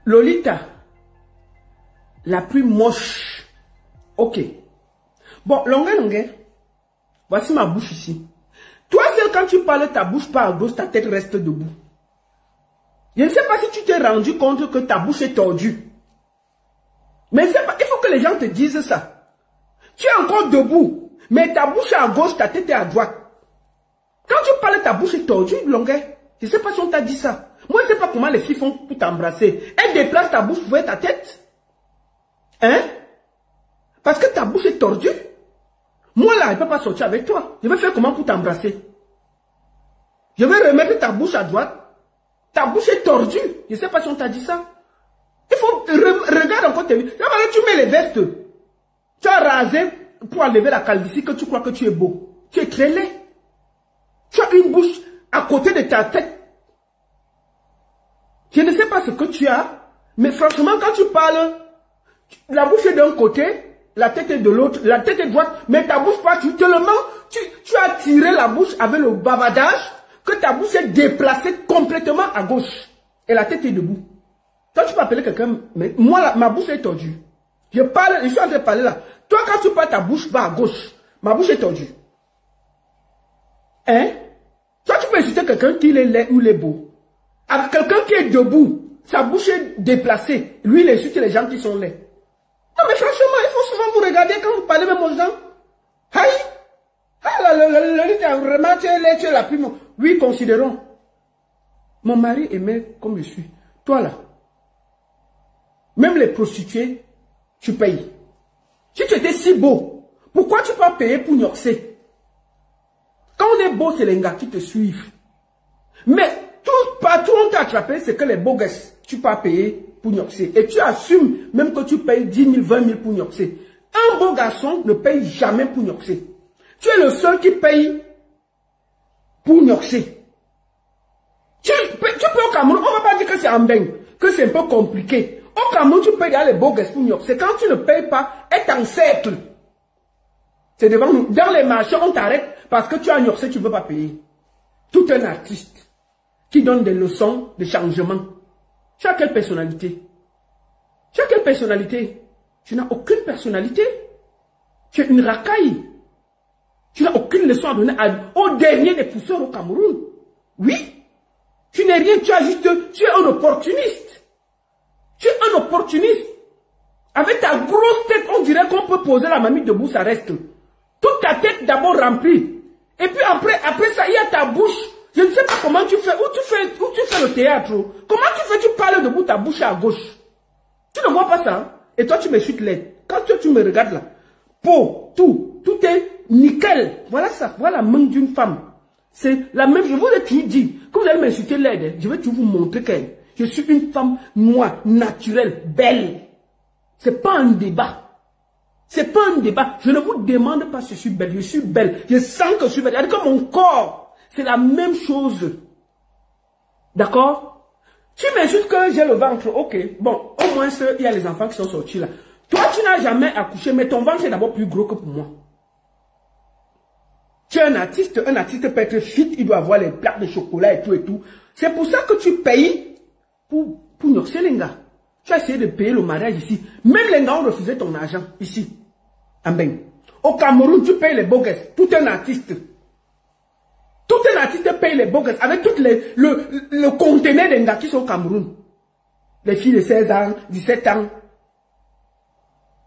Lolita, la plus moche. Ok. Bon, longue. Voici ma bouche ici. Toi, seul, quand tu parles, ta bouche part à gauche, ta tête reste debout. Je ne sais pas si tu t'es rendu compte que ta bouche est tordue. Mais il faut que les gens te disent ça. Tu es encore debout, mais ta bouche est à gauche, ta tête est à droite. Quand tu parles, ta bouche est tordue, longueur. Je ne sais pas si on t'a dit ça. Moi, je ne sais pas comment les filles font pour t'embrasser. Elles déplacent ta bouche pour voir ta tête. Hein? Parce que ta bouche est tordue. Moi, là, je ne peux pas sortir avec toi. Je vais faire comment pour t'embrasser? Je vais remettre ta bouche à droite. Ta bouche est tordue. Je ne sais pas si on t'a dit ça. Il faut regarder encore tes vies. Tu mets les vestes. Tu as rasé pour enlever la calvitie que tu crois que tu es beau. Tu es très laid. Tu as une bouche à côté de ta tête. Je ne sais pas ce que tu as. Mais franchement, quand tu parles, la bouche est d'un côté. La tête est de l'autre, la tête est droite, mais ta bouche pas, tellement, tu as tiré la bouche avec le bavardage, que ta bouche est déplacée complètement à gauche. Et la tête est debout. Toi, tu peux appeler quelqu'un, mais moi, ma bouche est tordue. Je suis en train de parler là. Toi, quand tu parles, ta bouche va à gauche. Ma bouche est tordue. Hein? Toi, tu peux insulter quelqu'un qui est laid ou il est beau. Avec quelqu'un qui est debout, sa bouche est déplacée. Lui, il insulte les gens qui sont laids. Non, mais franchement, il faut souvent vous regarder quand vous parlez même aux gens. Aïe! Ah, vraiment, tu es la plus... Oui, considérons. Mon mari aimait comme je suis. Toi, là. Même les prostituées, tu payes. Si tu étais si beau, pourquoi tu peux pas payer pour Nyoxé? Quand on est beau, c'est les gars qui te suivent. Mais partout où on t'a attrapé, c'est que les beaux gars, tu peux pas payer pour Nyoxé. Et tu assumes même que tu payes 10 000, 20 000 pour Nyoxé. Un beau garçon ne paye jamais pour Nyoxé. Tu es le seul qui paye pour Nyoxé. Tu peux au Cameroun, on ne va pas dire que c'est en beigne, que c'est un peu compliqué. Au Cameroun, tu payes les beaux gars pour Nyoxé. Quand tu ne payes pas, est en cercle. C'est devant nous. Dans les marchés, on t'arrête parce que tu as Nyoxé, tu ne peux pas payer. Tout un artiste qui donne des leçons de changement. Tu as quelle personnalité? Tu as quelle personnalité? Tu n'as aucune personnalité. Tu es une racaille. Tu n'as aucune leçon à donner au dernier des pousseurs au Cameroun. Oui. Tu n'es rien, tu es un opportuniste. Tu es un opportuniste. Avec ta grosse tête, on dirait qu'on peut poser la mamie debout, ça reste. Toute ta tête d'abord remplie. Et puis après ça, il y a ta bouche. Je ne sais pas comment tu fais, où tu fais le théâtre. Comment tu fais, tu parles debout, ta bouche est à gauche. Tu ne vois pas ça, hein? Et toi tu me chutes laid. Quand tu me regardes là, peau, tout est nickel. Voilà ça, voilà la main d'une femme. C'est la même, je vous ai toujours dit, quand vous allez m'insulter laid, je vais toujours vous montrer que je suis une femme noire, naturelle, belle. C'est pas un débat. C'est pas un débat. Je ne vous demande pas si je suis belle, je suis belle. Je sens que je suis belle. C'est-à-dire que mon corps, c'est la même chose. D'accord? Tu m'insultes que j'ai le ventre. Ok. Bon, au moins, il y a les enfants qui sont sortis là. Toi, tu n'as jamais accouché, mais ton ventre est d'abord plus gros que pour moi. Tu es un artiste peut être fit, il doit avoir les plaques de chocolat et tout. C'est pour ça que tu payes pour Nyoxé les gars. Tu as essayé de payer le mariage ici. Même les gars ont refusé ton argent ici. Amen. Au Cameroun, tu payes les beaux gars. Tout un artiste. Tout un artiste paye les beaux gars avec tout le conteneur des gars qui sont au Cameroun. Les filles de 16 ans, 17 ans.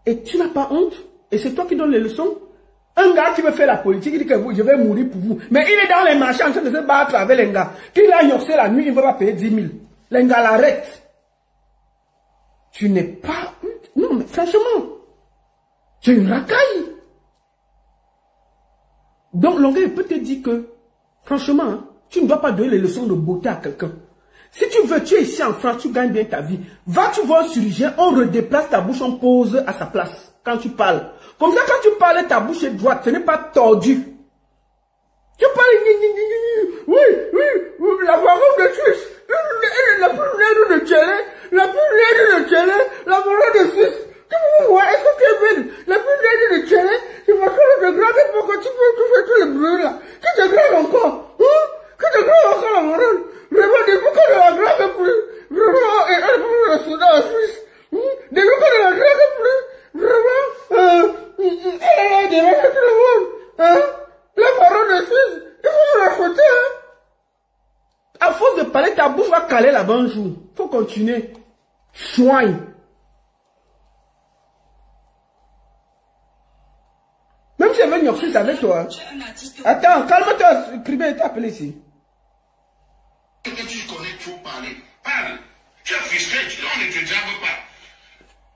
Et tu n'as pas honte. Et c'est toi qui donnes les leçons. Un gars qui veut faire la politique, il dit que je vais mourir pour vous. Mais il est dans les marchés en train de se battre avec les gars. Qu'il a Nyoxé la nuit, il ne va pas payer 10 000. Les gars l'arrêtent. Tu n'es pas... Non, mais franchement, tu es une racaille. Donc, l'anglais peut te dire que, franchement, hein, tu ne dois pas donner les leçons de beauté à quelqu'un. Si tu veux, tu es ici en France, tu gagnes bien ta vie. Va, tu vois un chirurgien, on redéplace ta bouche, on pose à sa place quand tu parles. Comme ça, quand tu parles, ta bouche est droite, ce n'est pas tordu. Tu parles, oui, la voix de Suisse. la plus laide de Tchélé, la plus laide de Tchélé, la morale de Suisse. Tu peux voir, est-ce que tu es belle? La plus laide de Tchélé, tu vas faire de grave pour que tu fais tous les bruits là. Tu te graves encore, hein? Que te graves encore la morale. Vraiment, depuis que ne la grave plus, vraiment, et elle peut le Soudan en Suisse. Depuis que ne la grave plus, vraiment, elle est derrière tout le monde, hein? La parole de Suisse, il faut la foutre, hein? À force de parler, ta bouche va caler là-bas un jour. Faut continuer. Soigne. Même si elle veut Nyorsus avec toi. Attends, calme-toi. Cribé est appelé ici. Que tu connais trop parler. Parle. Tu es frustré, on ne te drague pas.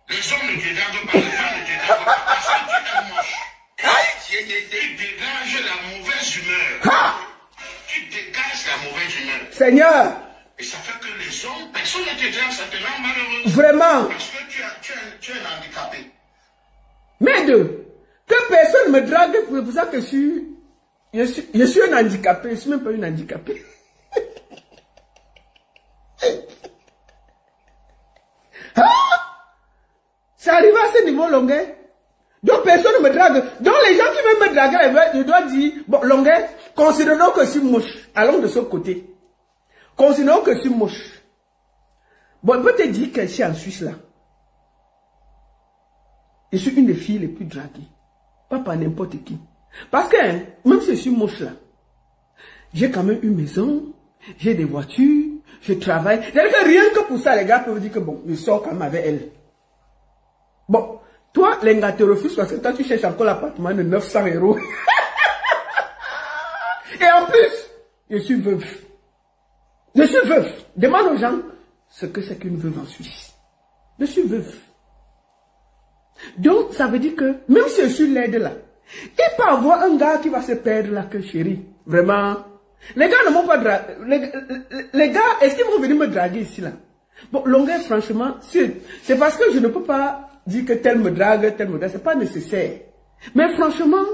Les hommes ne te draguent pas, les femmes ne te draguent pas. Parce que tu es moche. Tu dégages la mauvaise humeur. Tu dégages la mauvaise humeur. Seigneur. Et ça fait que les hommes, personne ne te drague, ça te rend malheureux. Vraiment. Parce que tu es un handicapé. Mais que personne me drague, c'est pour ça que je suis un handicapé. Je ne suis même pas une handicapée. Ça arrive à ce niveau, Longuet. Donc personne ne me drague. Donc les gens qui veulent me draguer, je dois dire, bon, Longuet, considérons que je suis moche. Allons de ce côté. Considérons que je suis moche. Bon, on peut te dire que je suis en Suisse là. Je suis une des filles les plus draguées. Pas par n'importe qui. Parce que, hein, même si je suis moche là, j'ai quand même une maison, j'ai des voitures, je travaille. C'est-à-dire que rien que pour ça, les gars peuvent dire que bon, je sors quand même avec elle. Bon, toi, les gars te refusent parce que toi, tu cherches encore l'appartement de 900 €. Et en plus, je suis veuve. Je suis veuve. Demande aux gens ce que c'est qu'une veuve en Suisse. Je suis veuve. Donc, ça veut dire que, même si je suis laide là, il peut y avoir un gars qui va se perdre là, que chérie. Vraiment. Les gars ne m'ont pas dragué. Les gars, est-ce qu'ils vont venir me draguer ici là? Bon, Longuet, franchement, c'est parce que je ne peux pas dire que tel me drague, c'est pas nécessaire. Mais franchement,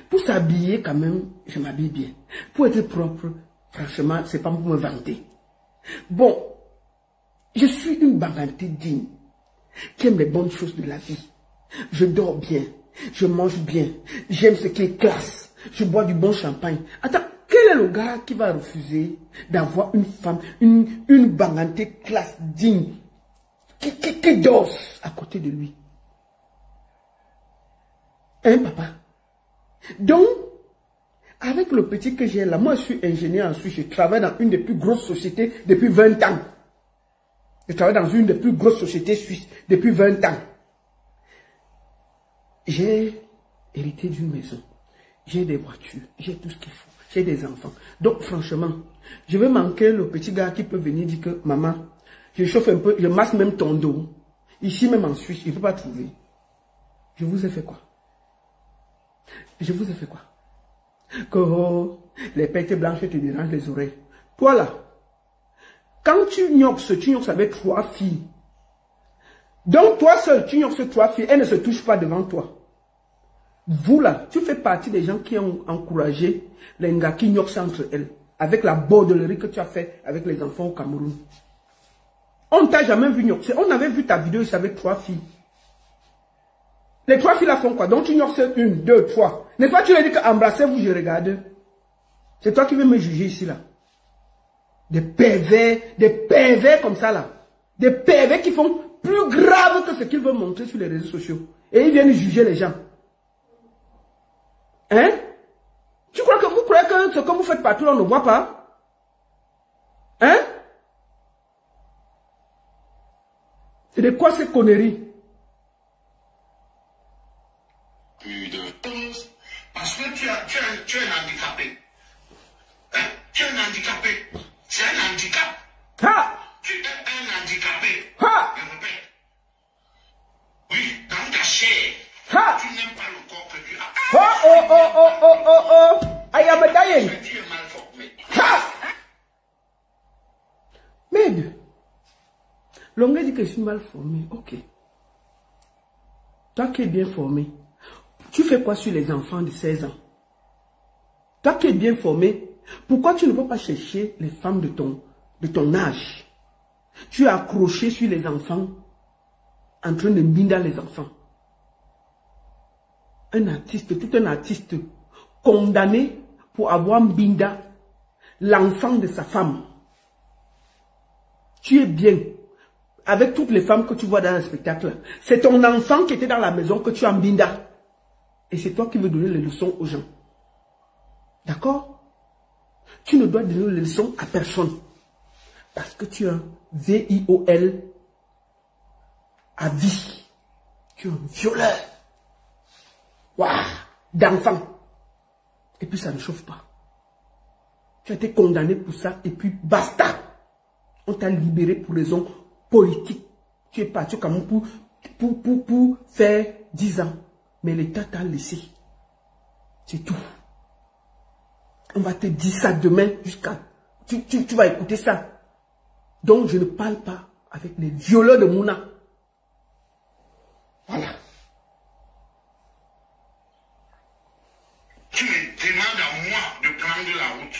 pour s'habiller quand même, je m'habille bien. Pour être propre, franchement, c'est pas pour me vanter. Bon, je suis une bangantée digne, qui aime les bonnes choses de la vie. Je dors bien, je mange bien, j'aime ce qui est classe, je bois du bon champagne. Attends, quel est le gars qui va refuser d'avoir une femme, une bangantée classe digne, qui dort à côté de lui? Hein, papa? Donc, avec le petit que j'ai là, moi je suis ingénieur en Suisse, je travaille dans une des plus grosses sociétés depuis 20 ans. Je travaille dans une des plus grosses sociétés suisses depuis 20 ans. J'ai hérité d'une maison, j'ai des voitures, j'ai tout ce qu'il faut, j'ai des enfants. Donc franchement, je vais manquer le petit gars qui peut venir dire que maman, je chauffe un peu, je masse même ton dos. Ici même en Suisse, je ne peux pas trouver. Je vous ai fait quoi? Je vous ai fait quoi? Que oh, les pêtes blanches te dérangent les oreilles. Toi là, quand tu gnoxes avec 3 filles. Donc toi seul, tu gnoxes 3 filles, elles ne se touchent pas devant toi. Vous là, tu fais partie des gens qui ont encouragé les gars qui gnoxent entre elles. Avec la bordelerie que tu as fait avec les enfants au Cameroun. On ne t'a jamais vu gnoxer. On avait vu ta vidéo ici avec 3 filles. Les 3 filles là font quoi? Donc tu gnoxes 1, 2, 3. N'est-ce pas, tu leur dis qu'embrassez-vous, je regarde. C'est toi qui veux me juger ici là. Des pervers comme ça là. Des pervers qui font plus grave que ce qu'ils veulent montrer sur les réseaux sociaux. Et ils viennent juger les gens. Hein? Vous croyez que ce que vous faites partout, on ne voit pas? Hein? C'est de quoi ces conneries? Parce que tu es un handicapé. Hein? Tu es un handicapé. C'est un handicap. Ha! Tu es un handicapé. Ha! Je répète. Oui, dans ta chair. Ha! Tu n'aimes pas le corps que tu as. Oh! I am dying. Mais tu es mal formé. Ha! Merde. Longuet dit que je suis mal formé. Ok. Toi qui es bien formé, tu fais quoi sur les enfants de 16 ans? Toi qui es bien formé, pourquoi tu ne peux pas chercher les femmes de de ton âge, tu es accroché sur les enfants, en train de binda les enfants. Un artiste, tout un artiste, condamné pour avoir binda l'enfant de sa femme. Tu es bien avec toutes les femmes que tu vois dans le spectacle. C'est ton enfant qui était dans la maison que tu as binda. Et c'est toi qui veux donner les leçons aux gens. D'accord? Tu ne dois donner les leçons à personne. Parce que tu es un VIOL à vie. Tu es un violeur. Waouh! D'enfant. Et puis ça ne chauffe pas. Tu as été condamné pour ça et puis basta. On t'a libéré pour raison politique. Tu es parti au Cameroun pour faire 10 ans. Mais l'État t'a laissé. C'est tout. On va te dire ça demain jusqu'à... Tu vas écouter ça. Donc je ne parle pas avec les violeurs de Mouna. Voilà. Tu me demandes à moi de prendre la route,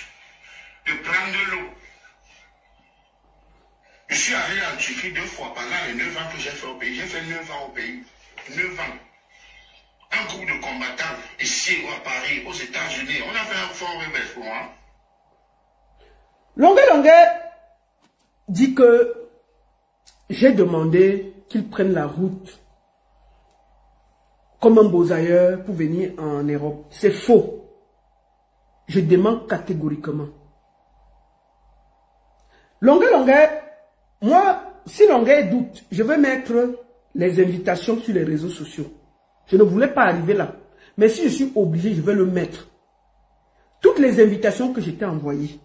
de prendre l'eau. Je suis allé en Turquie 2 fois pendant les 9 ans que j'ai fait au pays. J'ai fait 9 ans au pays. 9 ans. Un groupe de combattants ici à Paris, aux États-Unis. On a fait un fort rebelle pour moi. Longuet dit que j'ai demandé qu'il prenne la route comme un bosailleur pour venir en Europe. C'est faux. Je demande catégoriquement. Longuet, moi, si Longuet doute, je vais mettre les invitations sur les réseaux sociaux. Je ne voulais pas arriver là. Mais si je suis obligé, je vais le mettre. Toutes les invitations que je t'ai envoyées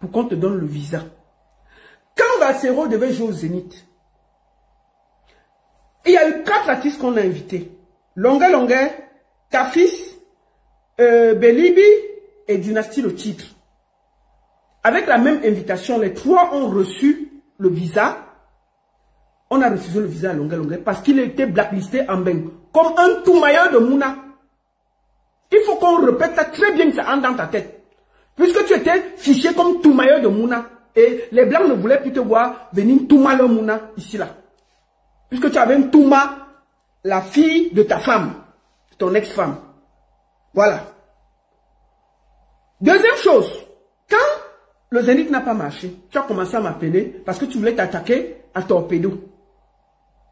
pour qu'on te donne le visa. Quand Bassero devait jouer au Zénith, il y a eu 4 artistes qu'on a invités. Longuet, Tafis, Belibi et Dynastie le titre. Avec la même invitation, les 3 ont reçu le visa. On a refusé le visa à Longuet parce qu'il était blacklisté en Beng. Comme un toumailleur de Mouna. Il faut qu'on répète ça très bien, que ça entre dans ta tête. Puisque tu étais fiché comme toumailleur de Mouna. Et les Blancs ne voulaient plus te voir venir Touma le Mouna, ici là. Puisque tu avais une Touma, la fille de ta femme, ton ex-femme. Voilà. Deuxième chose, quand le Zénith n'a pas marché, tu as commencé à m'appeler parce que tu voulais t'attaquer à Torpedo.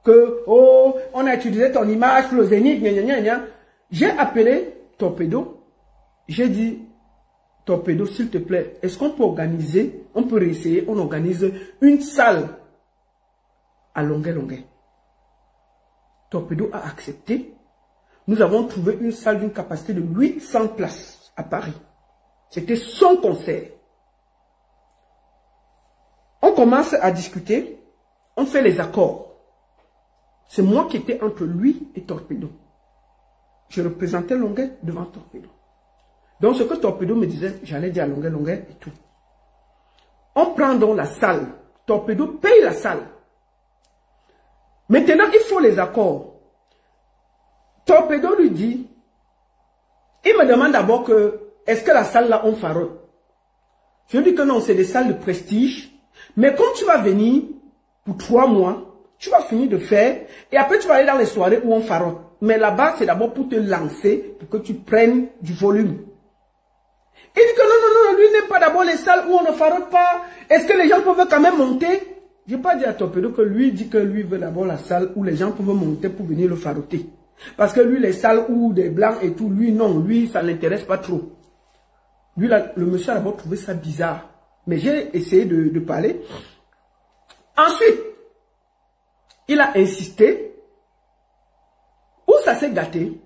Que, oh, on a utilisé ton image pour le Zénith, gna gna gna gna. J'ai appelé Torpedo, j'ai dit, Torpedo, s'il te plaît, est-ce qu'on peut organiser, on peut réessayer, on organise une salle à Longuet. Torpedo a accepté. Nous avons trouvé une salle d'une capacité de 800 places à Paris. C'était son concert. On commence à discuter, on fait les accords. C'est moi qui étais entre lui et Torpedo. Je représentais Longuet devant Torpedo. Donc ce que Torpedo me disait, j'allais dire à Longuet et tout. On prend donc la salle. Torpedo paye la salle. Maintenant, il faut les accords. Torpedo lui dit, il me demande d'abord que, est-ce que la salle là, on farote? Je lui dis que non, c'est des salles de prestige. Mais comme tu vas venir pour 3 mois, tu vas finir de faire, et après tu vas aller dans les soirées où on farote. Mais là-bas, c'est d'abord pour te lancer, pour que tu prennes du volume. Il dit que non, lui n'est pas d'abord les salles où on ne farote pas. Est-ce que les gens peuvent quand même monter? Je n'ai pas dit à Torpedo que lui dit que lui veut d'abord la salle où les gens peuvent monter pour venir le faroter. Parce que lui, les salles où des blancs et tout, lui non, lui ça ne l'intéresse pas trop. Lui, là, le monsieur a d'abord trouvé ça bizarre. Mais j'ai essayé de parler. Ensuite, il a insisté. Où ça s'est gâté?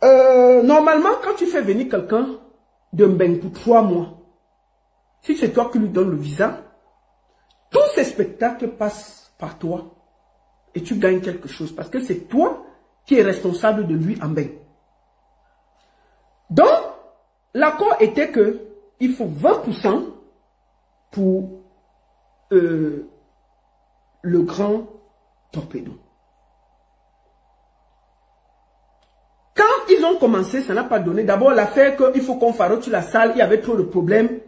Normalement, quand tu fais venir quelqu'un de Mbeng pour 3 mois, si c'est toi qui lui donnes le visa, tous ces spectacles passent par toi. Et tu gagnes quelque chose. Parce que c'est toi qui es responsable de lui en Mbeng. Donc, l'accord était que il faut 20% pour le grand Torpedo. Quand ils ont commencé, ça n'a pas donné. D'abord, l'affaire qu'il faut qu'on farote sur la salle, il y avait trop de problèmes.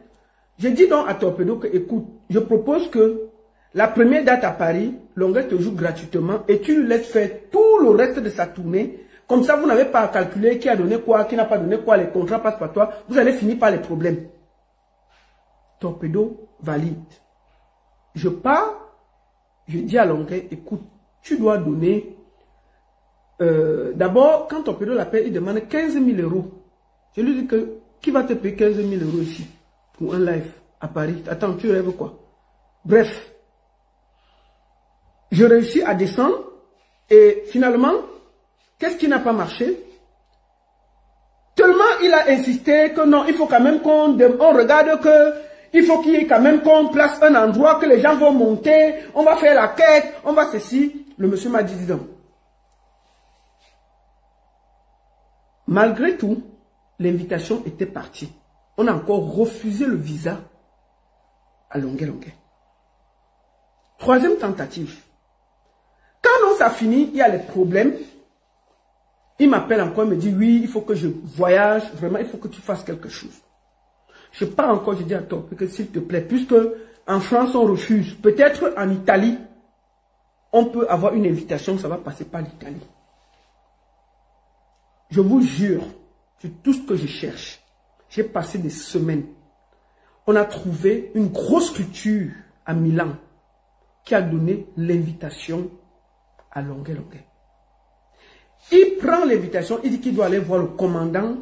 Je dis donc à Torpedo que, écoute, je propose que la première date à Paris, Longuet te joue gratuitement et tu lui laisses faire tout le reste de sa tournée. Comme ça, vous n'avez pas à calculer qui a donné quoi, qui n'a pas donné quoi, les contrats passent par toi. Vous allez finir par les problèmes. Torpedo valide. Je pars, je dis à Longuet, écoute, tu dois donner... D'abord, quand Torpedo l'appelle, il demande 15 000 euros. Je lui dis que, qui va te payer 15 000 euros ici pour un live à Paris? Attends, tu rêves quoi? Bref, je réussis à descendre et finalement, qu'est-ce qui n'a pas marché? Tellement il a insisté que non, il faut quand même qu'on regarde que il faut qu'il y ait quand même qu'on place un endroit que les gens vont monter, on va faire la quête, on va ceci. Le monsieur m'a dit, dis donc. Malgré tout, l'invitation était partie. On a encore refusé le visa à Longuet. Troisième tentative. Quand ça finit, il y a les problèmes. Il m'appelle encore, il me dit, oui, il faut que je voyage, vraiment, il faut que tu fasses quelque chose. Je pars encore, je dis à toi, que s'il te plaît, puisque en France, on refuse. Peut-être en Italie, on peut avoir une invitation, ça va passer par l'Italie. Je vous jure, c'est tout ce que je cherche. J'ai passé des semaines. On a trouvé une grosse structure à Milan qui a donné l'invitation à Longuet. Il prend l'invitation, il dit qu'il doit aller voir le commandant,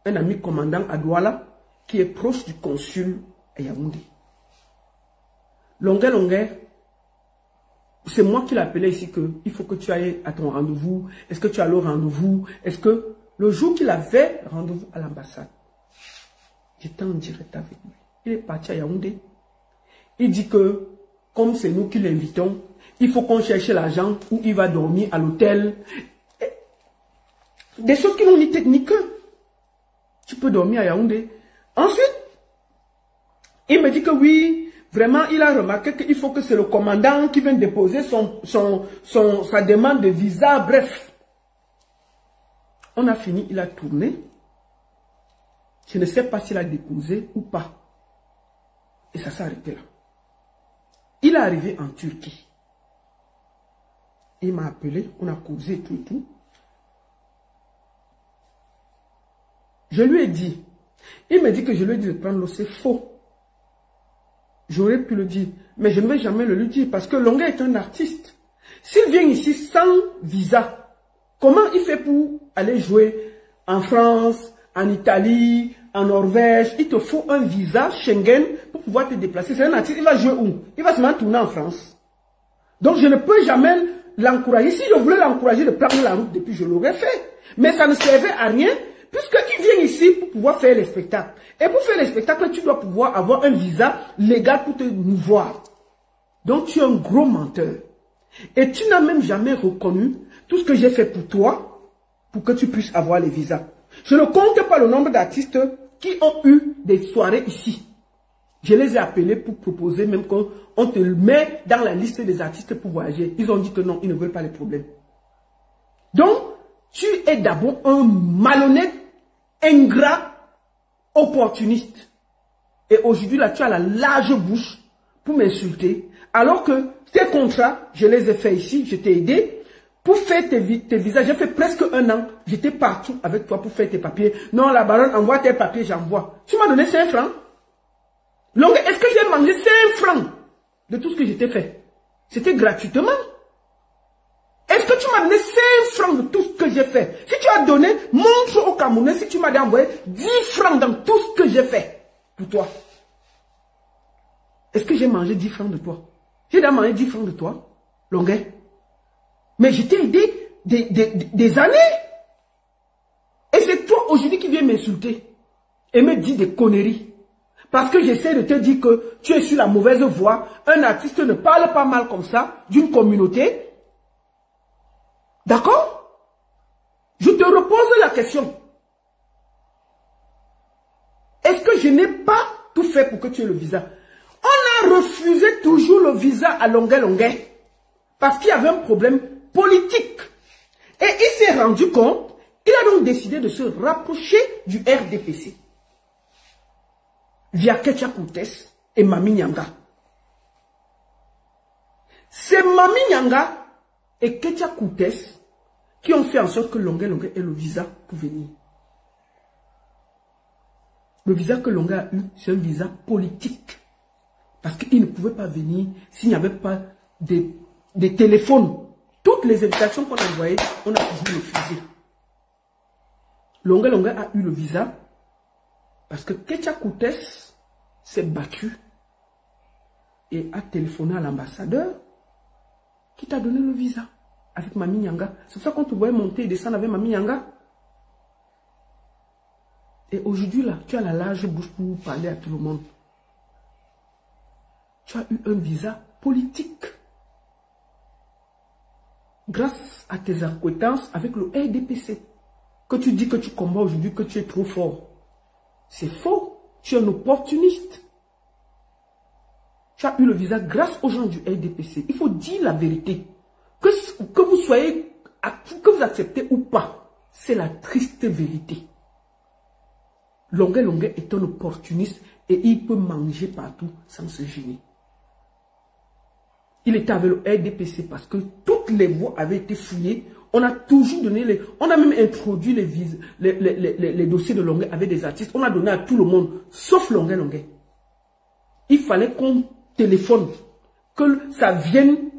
un ami commandant à Douala, qui est proche du consul à Yaoundé. Longuet, c'est moi qui l'ai appelé ici que il faut que tu ailles à ton rendez-vous. Est-ce que tu as le rendez-vous? Est-ce que le jour qu'il avait rendez-vous à l'ambassade, j'étais en direct avec lui. Il est parti à Yaoundé. Il dit que, comme c'est nous qui l'invitons, il faut qu'on cherche l'argent où il va dormir à l'hôtel. Des choses qui n'ont ni tête ni queue. Tu peux dormir à Yaoundé. Ensuite, il me dit que oui, vraiment, il a remarqué qu'il faut que c'est le commandant qui vienne déposer sa demande de visa. Bref, on a fini, il a tourné. Je ne sais pas s'il a déposé ou pas. Et ça s'est arrêté là. Il est arrivé en Turquie. Il m'a appelé, on a causé tout et tout. Je lui ai dit, il me dit que je lui ai dit de prendre l'eau, c'est faux. J'aurais pu le dire, mais je ne vais jamais le lui dire parce que Longuet est un artiste. S'il vient ici sans visa, comment il fait pour aller jouer en France, en Italie, en Norvège? Il te faut un visa Schengen pour pouvoir te déplacer. C'est un artiste, il va jouer où? Il va se mettre tourner en France. Donc je ne peux jamais l'encourager. Si je voulais l'encourager de prendre la route depuis, je l'aurais fait. Mais ça ne servait à rien puisqu'il vient ici pour pouvoir faire les spectacles. Et pour faire les spectacles, tu dois pouvoir avoir un visa légal pour te voir. Donc tu es un gros menteur. Et tu n'as même jamais reconnu tout ce que j'ai fait pour toi pour que tu puisses avoir les visas. Je ne compte pas le nombre d'artistes qui ont eu des soirées ici. Je les ai appelés pour proposer même qu'on te met dans la liste des artistes pour voyager. Ils ont dit que non, ils ne veulent pas les problèmes. Donc, tu es d'abord un malhonnête, ingrat, opportuniste. Et aujourd'hui, là, tu as la large bouche pour m'insulter. Alors que tes contrats, je les ai faits ici, je t'ai aidé. Pour faire tes visas, j'ai fait presque 1 an. J'étais partout avec toi pour faire tes papiers. Non, la baronne envoie tes papiers, j'envoie. Tu m'as donné 5 francs. Donc, est-ce que j'ai mangé 5 francs de tout ce que je t'ai fait? C'était gratuitement. Est-ce que tu m'as donné 5 francs de tout ce que j'ai fait? Si tu as donné, montre au Camerounais si tu m'as envoyé 10 francs dans tout ce que j'ai fait pour toi. Est-ce que j'ai mangé 10 francs de toi? J'ai déjà mangé 10 francs de toi, Longuet. Mais je t'ai aidé des années. Et c'est toi aujourd'hui qui viens m'insulter et me dire des conneries. Parce que j'essaie de te dire que tu es sur la mauvaise voie. Un artiste ne parle pas mal comme ça d'une communauté. D'accord? Je te repose la question. Est-ce que je n'ai pas tout fait pour que tu aies le visa? On a refusé toujours le visa à Longuet. Parce qu'il y avait un problème politique. Et il s'est rendu compte, il a donc décidé de se rapprocher du RDPC. via Ketia Koutes et Mami Nyanga. C'est Mami Nyanga et Ketia Koutes qui ont fait en sorte que Longué Longué ait le visa pour venir. Le visa que Longué a eu, c'est un visa politique. Parce qu'il ne pouvait pas venir s'il n'y avait pas des téléphones. Toutes les invitations qu'on a envoyées, on a toujours refusé. Longué Longué a eu le visa parce que Ketia Koutes s'est battu et a téléphoné à l'ambassadeur qui t'a donné le visa avec Mami Nyanga. C'est pour ça qu'on te voyait monter et descendre avec Mami Nyanga. Et aujourd'hui, là, tu as la large bouche pour parler à tout le monde. Tu as eu un visa politique. Grâce à tes acquaintances avec le RDPC. Que tu dis que tu combats aujourd'hui, que tu es trop fort. C'est faux. Tu es un opportuniste. Tu as eu le visa grâce aux gens du RDPC. Il faut dire la vérité. Que vous soyez, que vous acceptez ou pas, c'est la triste vérité. Longué Longué est un opportuniste et il peut manger partout sans se gêner. Il était avec le RDPC parce que toutes les voies avaient été fouillées. On a toujours donné les... On a même introduit les dossiers de Longué avec des artistes. On a donné à tout le monde, sauf Longué Longué. Il fallait qu'on téléphone, que ça vienne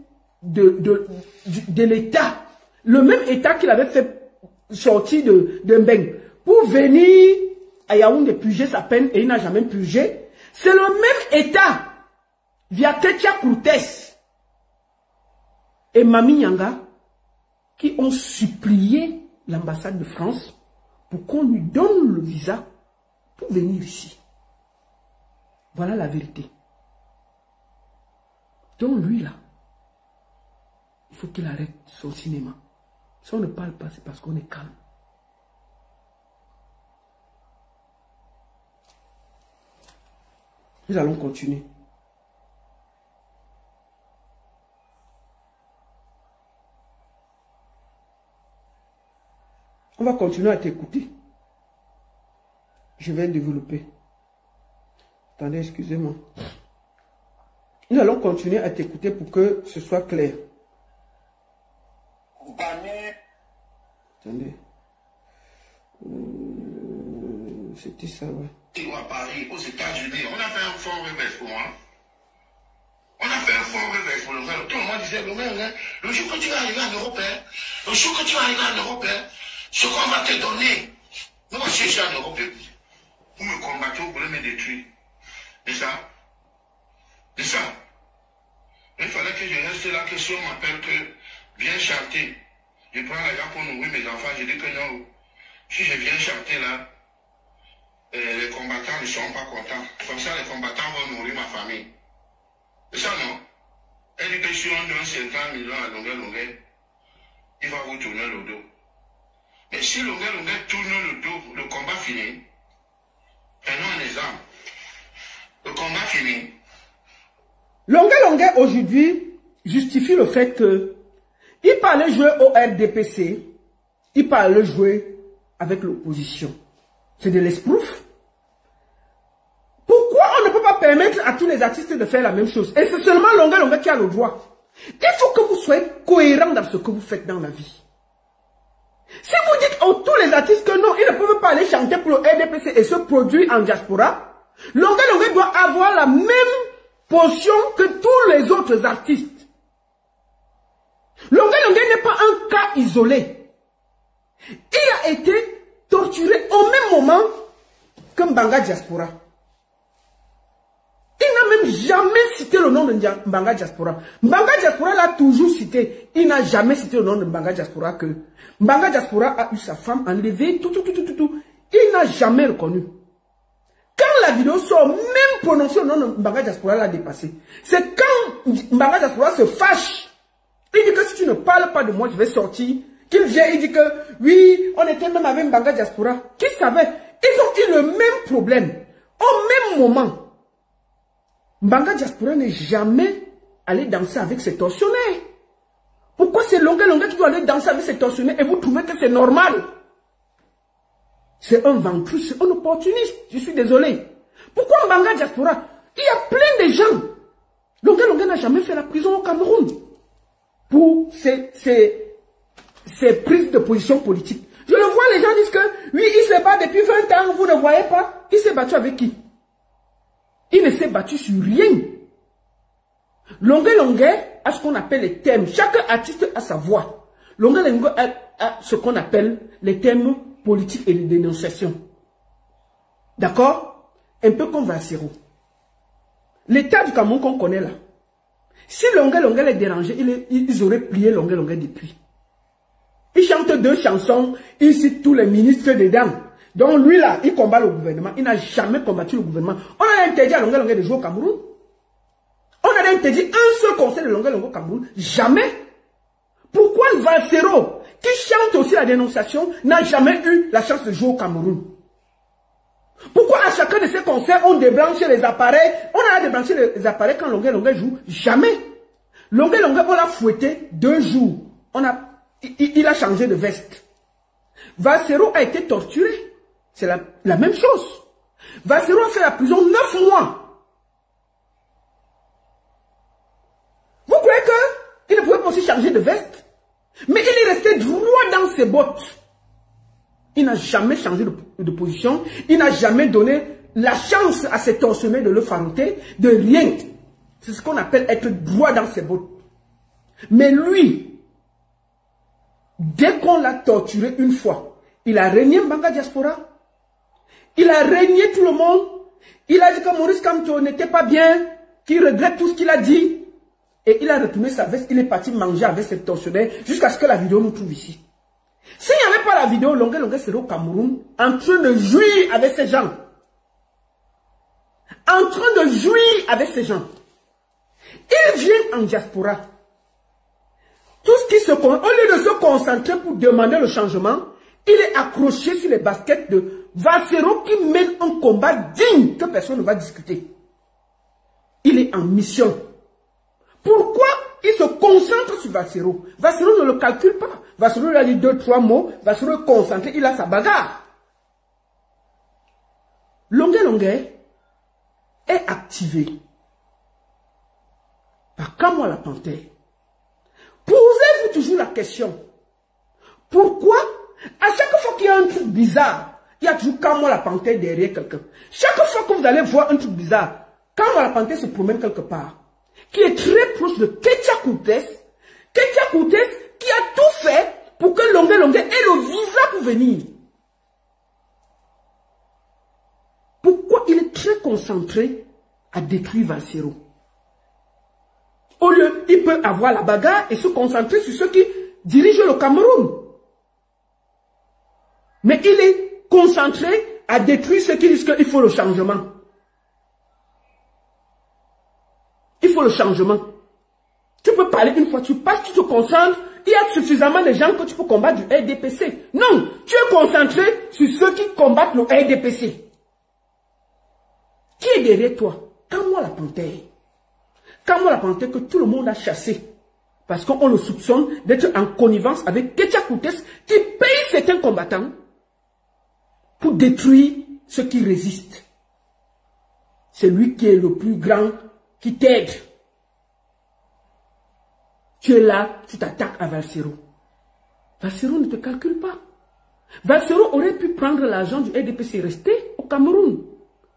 de l'État. Le même État qu'il avait fait sortir de Mbeng pour venir à Yaoundé purger sa peine et il n'a jamais purgé. C'est le même État, via Ketia Koutes et Mami Nyanga, qui ont supplié l'ambassade de France pour qu'on lui donne le visa pour venir ici. Voilà la vérité. Donc lui là, il faut qu'il arrête son cinéma. Si on ne parle pas, c'est parce qu'on est calme. Nous allons continuer. On va continuer à t'écouter. Je vais développer. Attendez, excusez-moi. Nous allons continuer à t'écouter pour que ce soit clair. Attendez. C'était ça, ouais. À Paris, aux États-Unis, on a fait un fort réveil pour moi. On a fait un fort réveil pour le gars. Tout le monde disait, le jour que tu vas arriver en Europe, le jour que tu vas arriver en Europe, ce qu'on va te donner, nous, je suis en Europe, vous me combattez, vous voulez me détruire. Et ça, il fallait que je reste là, que si on m'appelle que viens chanter, je prends l'argent pour nourrir mes enfants, je dis que non, si je viens chanter là, les combattants ne seront pas contents. Comme ça, les combattants vont nourrir ma famille. C'est ça, non? Elle dit que si on donne 50 millions à Longué, il va vous tourner le dos. Mais si Longué tourne le dos, le combat finit. Prenons un exemple. Le combat finit. Longué aujourd'hui justifie le fait que il parlait jouer au RDPC, il parlait jouer avec l'opposition. C'est de l'esbrouf. Pourquoi on ne peut pas permettre à tous les artistes de faire la même chose? Et c'est seulement Longué qui a le droit. Il faut que vous soyez cohérents dans ce que vous faites dans la vie. Si vous dites à tous les artistes que non, ils ne peuvent pas aller chanter pour le RDPC et se produire en diaspora, Longué doit avoir la même portion que tous les autres artistes. Longué n'est pas un cas isolé. Il a été torturé au même moment que Mbanga Diaspora. Il n'a même jamais cité le nom de Mbanga Diaspora. Mbanga Diaspora l'a toujours cité. Il n'a jamais cité le nom de Mbanga Diaspora que Mbanga Diaspora a eu sa femme enlevée, tout. Il n'a jamais reconnu. Quand la vidéo sort, même prononcer le nom de Mbanga Diaspora l'a dépassé. C'est quand Mbanga Diaspora se fâche. Il dit que si tu ne parles pas de moi, je vais sortir. Qu'il vient, il dit que oui, on était même avec Mbanga Diaspora. Qui savait? Ils ont eu le même problème. Au même moment. Mbanga Diaspora n'est jamais allé danser avec ses tortionnaires. Pourquoi c'est Longué qui doit aller danser avec ses tortionnaires et vous trouvez que c'est normal? C'est un ventru, c'est un opportuniste. Je suis désolé. Pourquoi Mbanga Diaspora? Il y a plein de gens. Longué Longué n'a jamais fait la prison au Cameroun pour ses prises de position politique. Je le vois, les gens disent que oui, il se bat depuis 20 ans, vous ne voyez pas. Il s'est battu avec qui? Il ne s'est battu sur rien. Longué Longué a ce qu'on appelle les thèmes. Chaque artiste a sa voix. Longué Longué a ce qu'on appelle les thèmes politiques et de dénonciation. D'accord? Un peu comme Vassero. L'état du Cameroun qu'on connaît là. Si Longué Longué les dérangeait, ils auraient plié Longué Longué depuis. Il chante 2 chansons, il cite tous les ministres dedans. Donc lui là, il combat le gouvernement. Il n'a jamais combattu le gouvernement. On a interdit à Longué Longué de jouer au Cameroun. On a interdit un seul conseil de Longué Longué au Cameroun. Jamais. Pourquoi Vassero, qui chante aussi la dénonciation, n'a jamais eu la chance de jouer au Cameroun? Pourquoi à chacun de ces concerts, on débranche les appareils? On a débranché les appareils quand Longué Longué joue? Jamais. Longué Longué, on l'a fouetté 2 jours. Il a changé de veste. Vassero a été torturé. C'est la même chose. Vassero a fait la prison 9 mois. Vous croyez qu'il ne pouvait pas aussi changer de veste? Mais il est resté droit dans ses bottes. Il n'a jamais changé de position. Il n'a jamais donné la chance à ses tortionnaires de le farouter, de rien. C'est ce qu'on appelle être droit dans ses bottes. Mais lui, dès qu'on l'a torturé une fois, il a régné Mbanga Diaspora. Il a régné tout le monde. Il a dit que Maurice Kamto n'était pas bien, qu'il regrette tout ce qu'il a dit. Et il a retourné sa veste, il est parti manger avec ses tortionnaires jusqu'à ce que la vidéo nous trouve ici. S'il n'y avait pas la vidéo, Longué Longué serait au Cameroun en train de jouir avec ces gens. En train de jouir avec ces gens. Il vient en diaspora. Tout ce qui se... Au lieu de se concentrer pour demander le changement, il est accroché sur les baskets de Vassero qui mène un combat digne que personne ne va discuter. Il est en mission. Pourquoi il se concentre sur Vassero? Vassero ne le calcule pas. Vassero a dit 2-3 mots. Vassero est concentré, il a sa bagarre. Longué Longué est activé par Kamwa la Panthère. Posez-vous toujours la question. Pourquoi à chaque fois qu'il y a un truc bizarre, il y a toujours Kamwa la Panthère derrière quelqu'un. Chaque fois que vous allez voir un truc bizarre, Kamwa la Panthère se promène quelque part, qui est très proche de Ketia Koutes. Ketia Koutes qui a tout fait pour que Longué Longué ait le visa pour venir. Pourquoi il est très concentré à détruire Vassero? Au lieu, il peut avoir la bagarre et se concentrer sur ceux qui dirigent le Cameroun. Mais il est concentré à détruire ceux qui disent qu'il faut le changement. Il faut le changement. Tu peux parler une fois, tu passes, tu te concentres. Il y a suffisamment de gens que tu peux combattre du RDPC. Non, tu es concentré sur ceux qui combattent le RDPC. Qui est derrière toi? Kamwa la Panthère. Kamwa la Panthère que tout le monde a chassé. Parce qu'on le soupçonne d'être en connivence avec Ketia Koutes qui paye certains combattants pour détruire ceux qui résistent. C'est lui qui est le plus grand, qui t'aide. Tu es là, tu t'attaques à Vassero. Vassero ne te calcule pas. Vassero aurait pu prendre l'argent du RDPC et rester au Cameroun.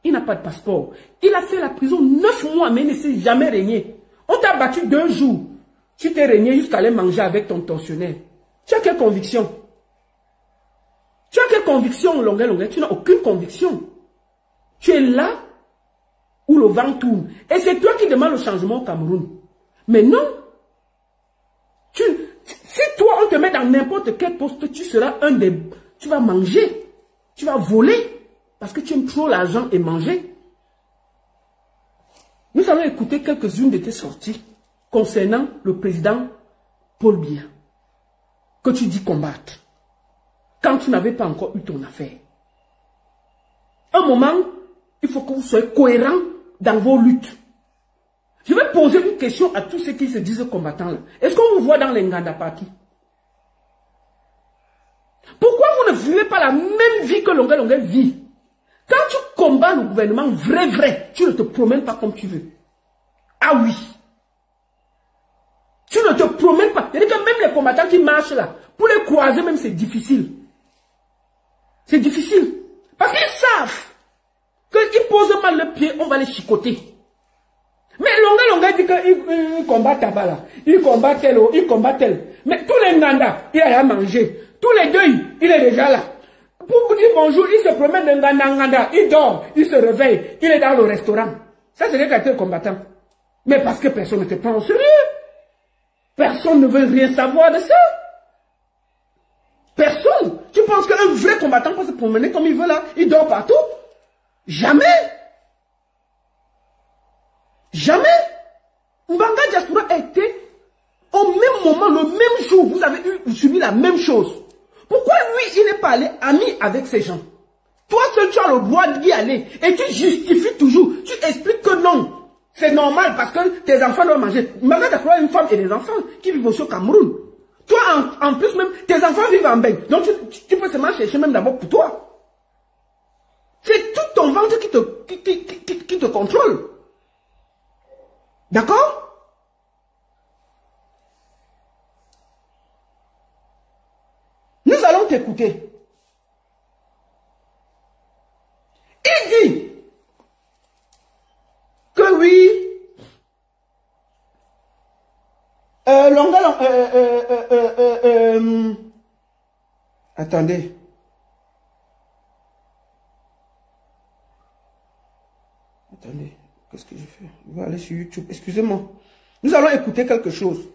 Il n'a pas de passeport. Il a fait la prison 9 mois, mais il ne s'est jamais régné. On t'a battu 2 jours. Tu t'es régné jusqu'à aller manger avec ton tortionnaire. Tu as quelle conviction? Tu as quelle conviction, Longué Longué? Tu n'as aucune conviction. Tu es là où le vent tourne. Et c'est toi qui demandes le changement au Cameroun. Mais non. Si toi, on te met dans n'importe quel poste, tu seras un des... Tu vas manger. Tu vas voler. Parce que tu aimes trop l'argent et manger. Nous allons écouter quelques-unes de tes sorties concernant le président Paul Biya, que tu dis combattre, quand tu n'avais pas encore eu ton affaire. Un moment, il faut que vous soyez cohérents dans vos luttes. Je vais poser une question à tous ceux qui se disent combattants là. Est-ce qu'on vous voit dans les Nganda partout? Pourquoi vous ne vivez pas la même vie que Longué Longué vit? Quand tu combats le gouvernement vrai, tu ne te promènes pas comme tu veux. Ah oui. Tu ne te promènes pas. C'est-à-dire que même les combattants qui marchent là, pour les croiser même, c'est difficile. C'est difficile. Parce qu'ils savent qu'ils posent mal le pied, on va les chicoter. Mais Longa dit qu'il combat Taba là. Il combat tel, il combat tel. Mais tous les Nganda, il a rien mangé. Tous les deux, il est déjà là. Pour vous dire bonjour, il se promène de Nganda, il dort, il se réveille, il est dans le restaurant. Ça, c'est les caractères combattants. Mais parce que personne ne te prend au sérieux. Personne ne veut rien savoir de ça. Personne. Tu penses qu'un vrai combattant peut se promener comme il veut là? Il dort partout? Jamais. Jamais. Mbanga Diaspora a été au même moment, le même jour, vous avez subi la même chose. Pourquoi lui, il n'est pas allé ami avec ces gens? Toi seul, tu as le droit d'y aller. Et tu justifies toujours. Tu expliques que non. C'est normal parce que tes enfants doivent manger. Mbanga Diaspora a une femme et des enfants qui vivent aussi au Cameroun. Toi, en plus même, tes enfants vivent en bain. Donc, tu peux seulement chercher même d'abord pour toi. C'est tout ton ventre qui te contrôle. D'accord? Nous allons t'écouter. Il dit que oui, attendez. Attendez, qu'est-ce que je fais? Je vais aller sur YouTube. Excusez-moi. Nous allons écouter quelque chose.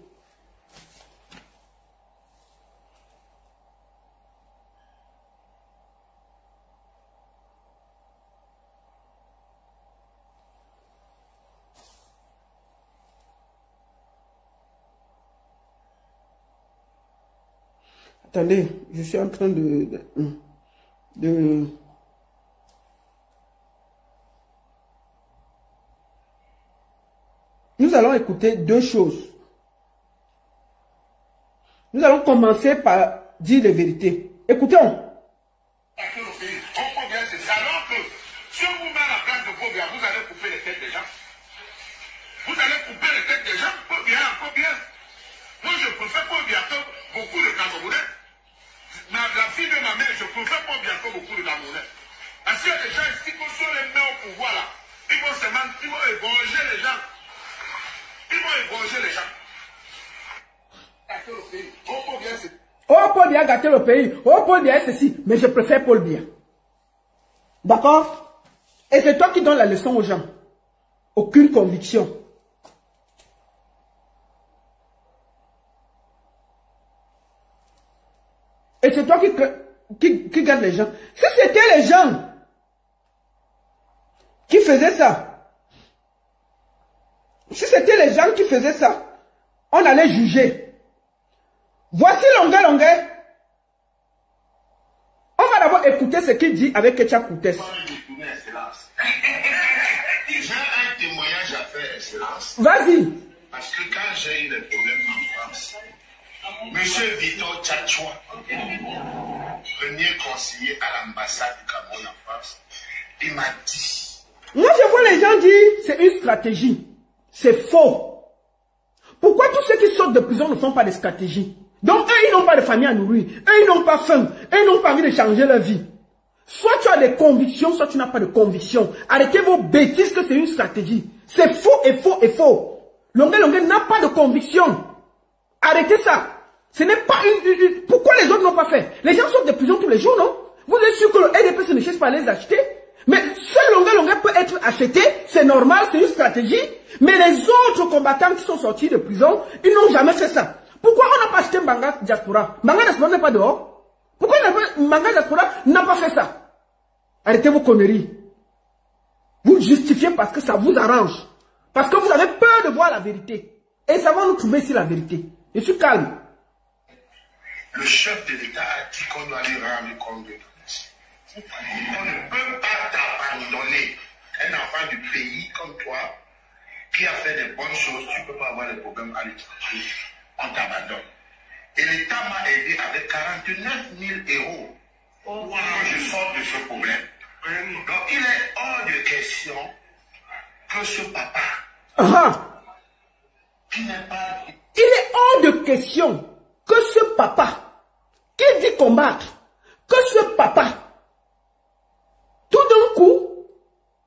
Attendez, je suis en train de... Nous allons écouter deux choses. Nous allons commencer par dire les vérités. Écoutons. Alors que si on vous met à la place de Pobia, vous allez couper les têtes des gens. Vous allez couper les têtes des gens. Pobia, Pobia. Moi, je préfère Pobia que beaucoup de Camerounais. La fille de ma mère, je préfère Pobia que beaucoup de Camerounais. Parce qu'il y a des gens ici qui sont les mains au pouvoir là. Ils vont se mentir, ils vont égorger les gens. Ils vont égorger les gens. Gâter le pays. Oh, Pobia, c'est... Oh, Paul Biya gâter le pays. Oh, Paul Biya ceci. Mais je préfère Paul Biya. D'accord? Et c'est toi qui donnes la leçon aux gens. Aucune conviction. Et c'est toi qui garde les gens. Si c'était les gens qui faisaient ça, si c'était les gens qui faisaient ça, on allait juger. Voici Longa. On va d'abord écouter ce qu'il dit avec Ketia Koutes. J'ai un témoignage à faire, Excellence. Vas-y. Parce que quand j'ai eu des problèmes en France, M. Victor Tchatchoua, premier conseiller à l'ambassade du Cameroun en France, il m'a dit... Moi, je vois les gens dire c'est une stratégie. C'est faux. Pourquoi tous ceux qui sortent de prison ne font pas de stratégie? Donc, eux, ils n'ont pas de famille à nourrir. Eux, ils n'ont pas faim. Eux, ils n'ont pas envie de changer leur vie. Soit tu as des convictions, soit tu n'as pas de convictions. Arrêtez vos bêtises que c'est une stratégie. C'est faux et faux et faux. Longa n'a pas de conviction. Arrêtez ça. Ce n'est pas une... Pourquoi les autres n'ont pas fait? Les gens sortent de prison tous les jours, non? Vous êtes sûr que le LDP ne cherche pas à les acheter? Mais seul Longa peut être acheté, c'est normal, c'est une stratégie. Mais les autres combattants qui sont sortis de prison, ils n'ont jamais fait ça. Pourquoi on n'a pas acheté Mbanga Diaspora? Mbanga Diaspora n'est pas dehors. Pourquoi Mbanga Diaspora n'a pas fait ça? Arrêtez vos conneries. Vous justifiez parce que ça vous arrange. Parce que vous avez peur de voir la vérité. Et ça va nous trouver ici la vérité. Je suis calme. Le chef de l'État a dit qu'on doit aller rendre compte de tout. On ne peut pas t'abandonner. Un enfant du pays comme toi, qui a fait des bonnes choses, tu ne peux pas avoir des problèmes à l'étranger. On t'abandonne. Et l'État m'a aidé avec 49 000 euros. Wow. Je sors de ce problème. Donc il est hors de question que ce papa, qui n'est pas... Il est hors de question que ce papa, qui dit combattre, que ce papa, tout d'un coup,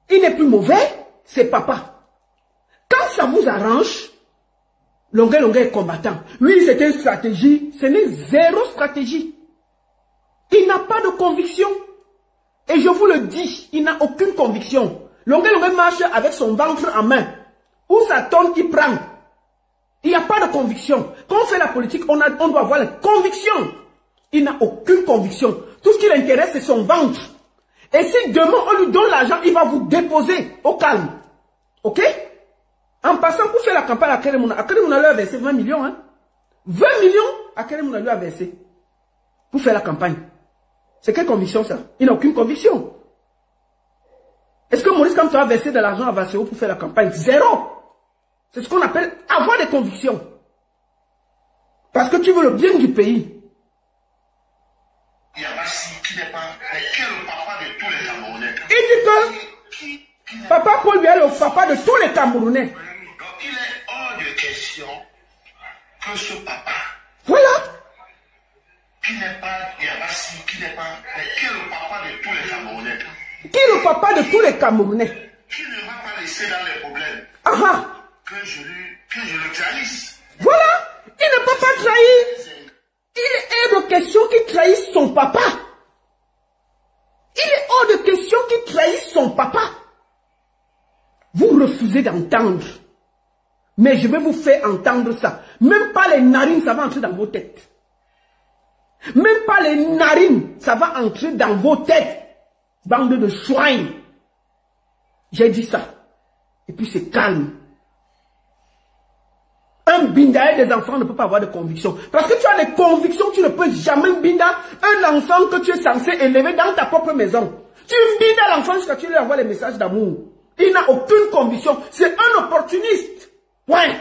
il n'est plus mauvais, c'est papa. Quand ça vous arrange, Longuet est combattant. Lui, c'était une stratégie, ce n'est zéro stratégie. Il n'a pas de conviction. Et je vous le dis, il n'a aucune conviction. Longuet marche avec son ventre en main. Où ça tourne, il prend. Il n'y a pas de conviction. Quand on fait la politique, on doit avoir la conviction. Il n'a aucune conviction. Tout ce qui l'intéresse, c'est son ventre. Et si demain, on lui donne l'argent, il va vous déposer au calme. Ok? En passant pour faire la campagne à Keremouna lui a versé 20 millions. Hein? 20 millions à Keremouna lui a versé. Pour faire la campagne. C'est quelle conviction ça? Il n'a aucune conviction. Est-ce que Maurice Kamto a versé de l'argent à Vasseo pour faire la campagne? Zéro. C'est ce qu'on appelle avoir des convictions. Parce que tu veux le bien du pays. Il y a Bassi qui n'est pas... Mais qui est le papa de tous les Camerounais? Il dit que Papa Paul Biya est le papa de tous les Camerounais. Donc il est hors de question que ce papa... Voilà. Qui n'est pas... Il y a Bassi qui n'est pas... Mais qui est le papa de tous les Camerounais? Qui est le papa de tous les Camerounais? Qui ne m'a pas laissé dans les problèmes? Que je le trahisse. Voilà. Il ne peut pas trahir. Il est hors de question qu'il trahisse son papa. Il est hors de question qu'il trahisse son papa. Vous refusez d'entendre. Mais je vais vous faire entendre ça. Même pas les narines, ça va entrer dans vos têtes. Même pas les narines, ça va entrer dans vos têtes. Bande de chouins. J'ai dit ça. Et puis c'est calme. Un binda des enfants ne peut pas avoir de conviction. Parce que tu as des convictions, tu ne peux jamais binda un enfant que tu es censé élever dans ta propre maison. Tu binda l'enfant jusqu'à ce que tu lui envoies les messages d'amour. Il n'a aucune conviction. C'est un opportuniste. Ouais.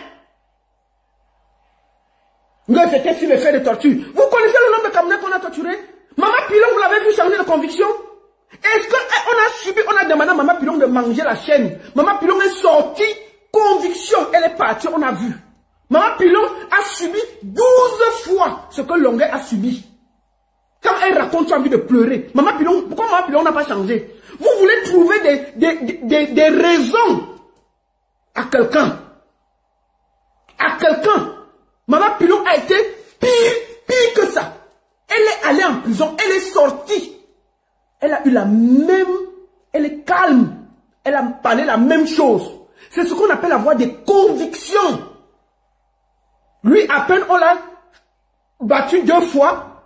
Mais c'était sur le fait de torture. Vous connaissez le nombre de Camerounais qu'on a torturés? Maman Pilon, vous l'avez vu changer de conviction? Est-ce qu'on a demandé à Maman Pilon de manger la chaîne? Maman Pilon est sortie, conviction, elle est partie, on a vu. Maman Pilon a subi 12 fois ce que Longuet a subi. Quand elle raconte, tu as envie de pleurer. Maman Pilon, pourquoi Maman Pilon n'a pas changé? Vous voulez trouver des raisons à quelqu'un. À quelqu'un. Maman Pilon a été pire que ça. Elle est allée en prison, elle est sortie. Elle a eu la même, elle est calme. Elle a parlé la même chose. C'est ce qu'on appelle avoir des convictions. Lui, à peine on l'a battu 2 fois,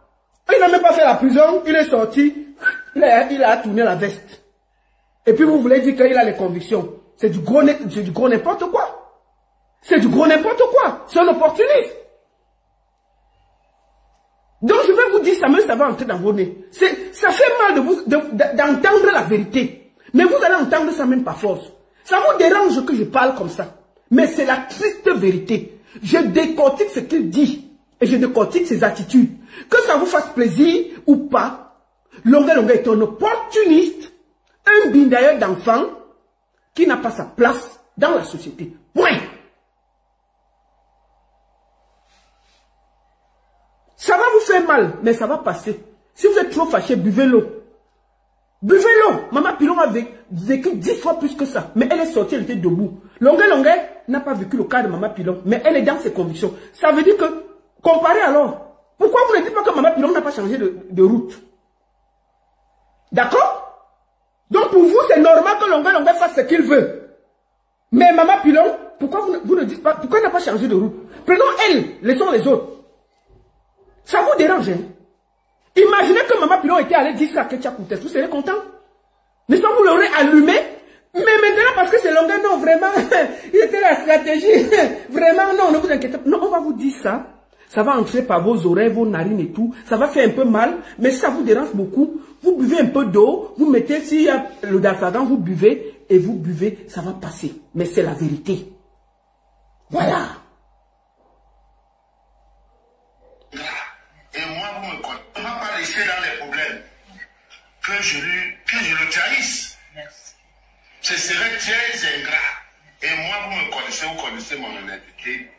il n'a même pas fait la prison, il est sorti, il a tourné la veste. Et puis vous voulez dire qu'il a les convictions. C'est du gros n'importe quoi. C'est du gros n'importe quoi. C'est un opportuniste. Donc je vais vous dire, ça va entrer dans vos nez. Ça fait mal d'entendre la vérité. Mais vous allez entendre ça même par force. Ça vous dérange que je parle comme ça. Mais c'est la triste vérité. Je décortique ce qu'il dit. Et je décortique ses attitudes. Que ça vous fasse plaisir ou pas, Longuet est un opportuniste, un bindailleur d'enfant qui n'a pas sa place dans la société. Point. Ça va vous faire mal, mais ça va passer. Si vous êtes trop fâché, buvez l'eau. Buvez l'eau. Maman Pilon a vécu 10 fois plus que ça. Mais elle est sortie, elle était debout. Longuet n'a pas vécu le cas de Maman Pilon. Mais elle est dans ses convictions. Ça veut dire que, comparez alors. Pourquoi vous ne dites pas que Maman Pilon n'a pas changé de route? D'accord? Donc pour vous, c'est normal que Longuet fasse ce qu'il veut. Mais Maman Pilon, pourquoi vous ne dites pas, pourquoi elle n'a pas changé de route? Prenons elle, laissons les autres. Ça vous dérange, hein? Imaginez que Maman Pilon était allé dire ça à Ketcha Koutes, vous serez content? N'est-ce pas, vous l'aurez allumé? Mais maintenant, parce que c'est Longuet, non, vraiment, il était la stratégie. Vraiment, non, ne vous inquiétez pas. Non, on va vous dire ça. Ça va entrer par vos oreilles, vos narines et tout. Ça va faire un peu mal, mais si ça vous dérange beaucoup, vous buvez un peu d'eau, vous mettez, s'il y a le dafagan, vous buvez, et vous buvez, ça va passer. Mais c'est la vérité. Voilà. Et moi, vous ne m'a pas laissé dans les problèmes. Que je le trahisse. vous connaissez mon honnêteté,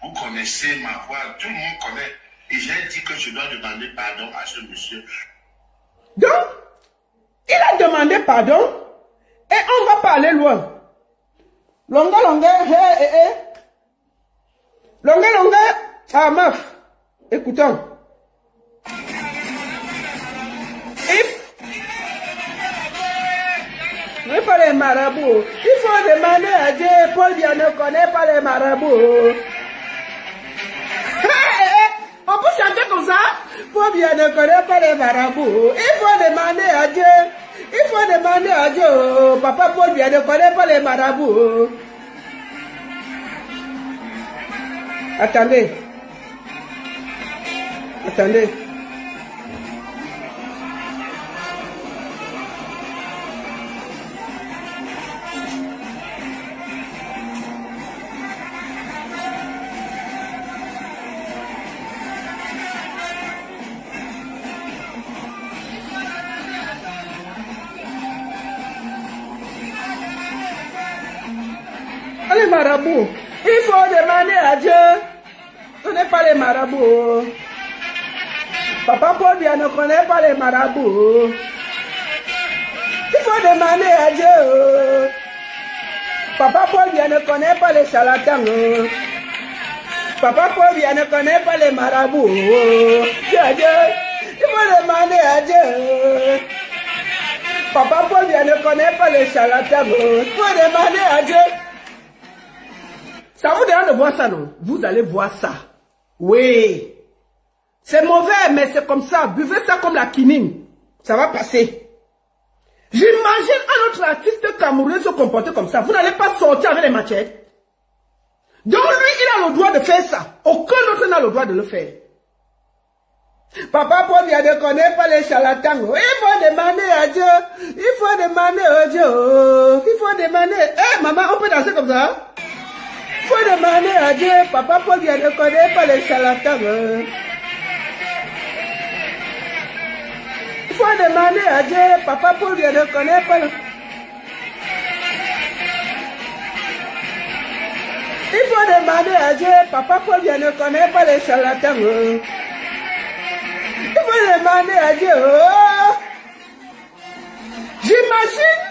vous connaissez ma voix, tout le monde connaît. Et j'ai dit que je dois demander pardon à ce monsieur. Donc, il a demandé pardon et on va pas aller loin. Longa, longa, ah meuf, écoutons. Mais pas les marabouts. Il faut demander à Dieu. Paul Biya ne connaît pas les marabouts. On peut chanter comme ça? Paul Biya ne connaît pas les marabouts. Il faut demander à Dieu. Il faut demander à Dieu. Papa Paul Biya ne connaît pas les marabouts. Attendez. Attendez. Les marabouts, il faut demander à Dieu. Ce n'est pas les marabouts. Papa Paul Biya ne connaît pas les marabouts. Il faut demander à Dieu. Papa Paul Biya ne connaît pas les charlatans. Papa Paul Biya ne connaît pas les marabouts. Dieu, il faut demander à Dieu. Papa Paul Biya ne connaît pas les charlatans. Il faut demander à Dieu. Ça vous dérange de voir ça, non? Vous allez voir ça. Oui. C'est mauvais, mais c'est comme ça. Buvez ça comme la quinine. Ça va passer. J'imagine un autre artiste camerounais se comporter comme ça. Vous n'allez pas sortir avec les machettes. Donc lui, il a le droit de faire ça. Aucun autre n'a le droit de le faire. Papa Paul Biya ne connaît pas les charlatans. Il faut demander à Dieu. Il faut demander à Dieu. Il faut demander. Eh, maman, on peut danser comme ça? Il faut demander à Dieu. Papa Paul Biya ne connaît pas les charlatans. Il faut demander à Dieu. Papa Paul Biya ne connaît pas le... Il faut demander à Dieu. Papa Paul Biya ne connaît pas les charlatans. Il faut demander à Dieu. J'imagine.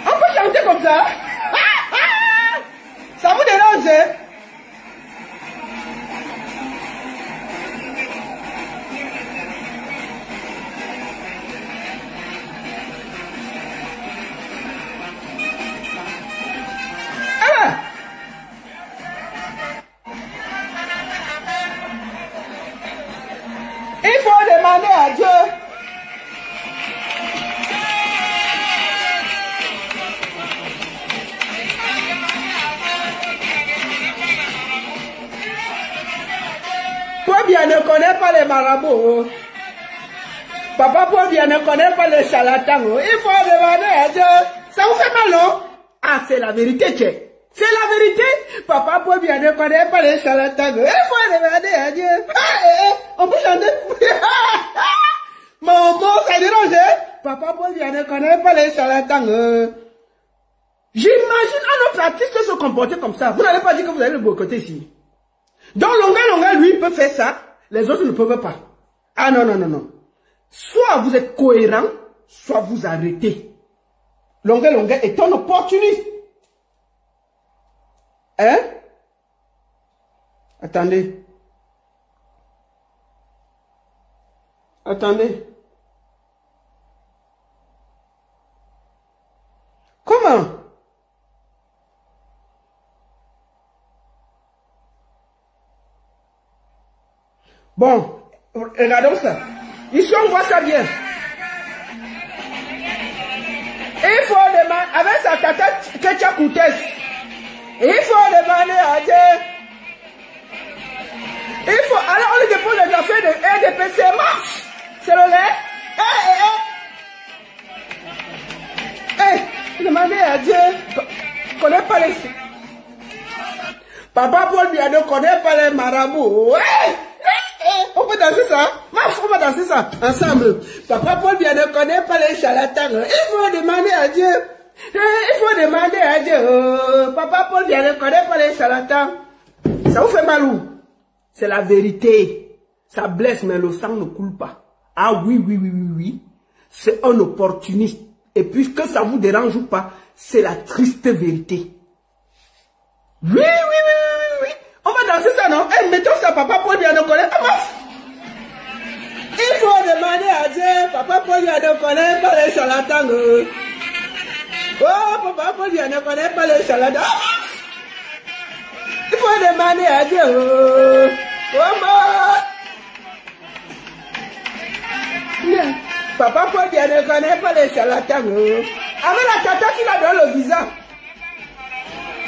On peut chanter comme ça. Ça vous dérange, hein? Il faut demander à Dieu. Paul Biya ne connaît pas les marabouts. Papa Paul Biya ne connaît pas les charlatans. Il faut demander à Dieu. Ça vous fait mal, non? Ah, c'est la vérité, tchè. C'est la vérité. Papa Paul Biya ne connaît pas les charlatans. Il faut demander à Dieu. On peut chanter. Maman, ça dérange. Papa Paul Biya ne connaît pas les charlatans. J'imagine un autre artiste se comporter comme ça. Vous n'allez pas dire que vous allez le boycotter ici. Donc Longa, lui, il peut faire ça. Les autres ne peuvent pas. Ah non, non, non, non. Soit vous êtes cohérent, soit vous arrêtez. Longa est un opportuniste. Hein? Attendez. Attendez. Comment? Bon, regardons ça. Ici, on voit ça bien. Il faut demander, avec sa tata Ketia Koutes, il faut demander à Dieu. Il faut, alors on lui dépose les affaires de RDPC, marche. C'est le lait. Demandez à Dieu. Connaît pas les... Papa Paul Biya ne connaît pas les marabouts. On peut danser ça? On va danser ça ensemble. Papa Paul bien ne connaît pas les charlatans. Il faut demander à Dieu. Il faut demander à Dieu. Oh, Papa Paul bien ne connaît pas les charlatans. Ça vous fait mal où? C'est la vérité. Ça blesse, mais le sang ne coule pas. Ah oui, oui, oui, oui, oui. C'est un opportuniste. Et puisque ça vous dérange ou pas, c'est la triste vérité. Oui, oui, oui, oui, oui. On va danser ça, non? Eh, mettons ça, Papa Paul bien ne connaît pas. Il faut demander à Dieu. Papa Paul bien ne connaît pas les charlatans. Oh, Papa Paul bien ne connaît pas les charlatans. Il faut demander à Dieu. Oh, Papa Paul bien ne connaît pas les charlatans. Avec la tata qu'il a dans le visage.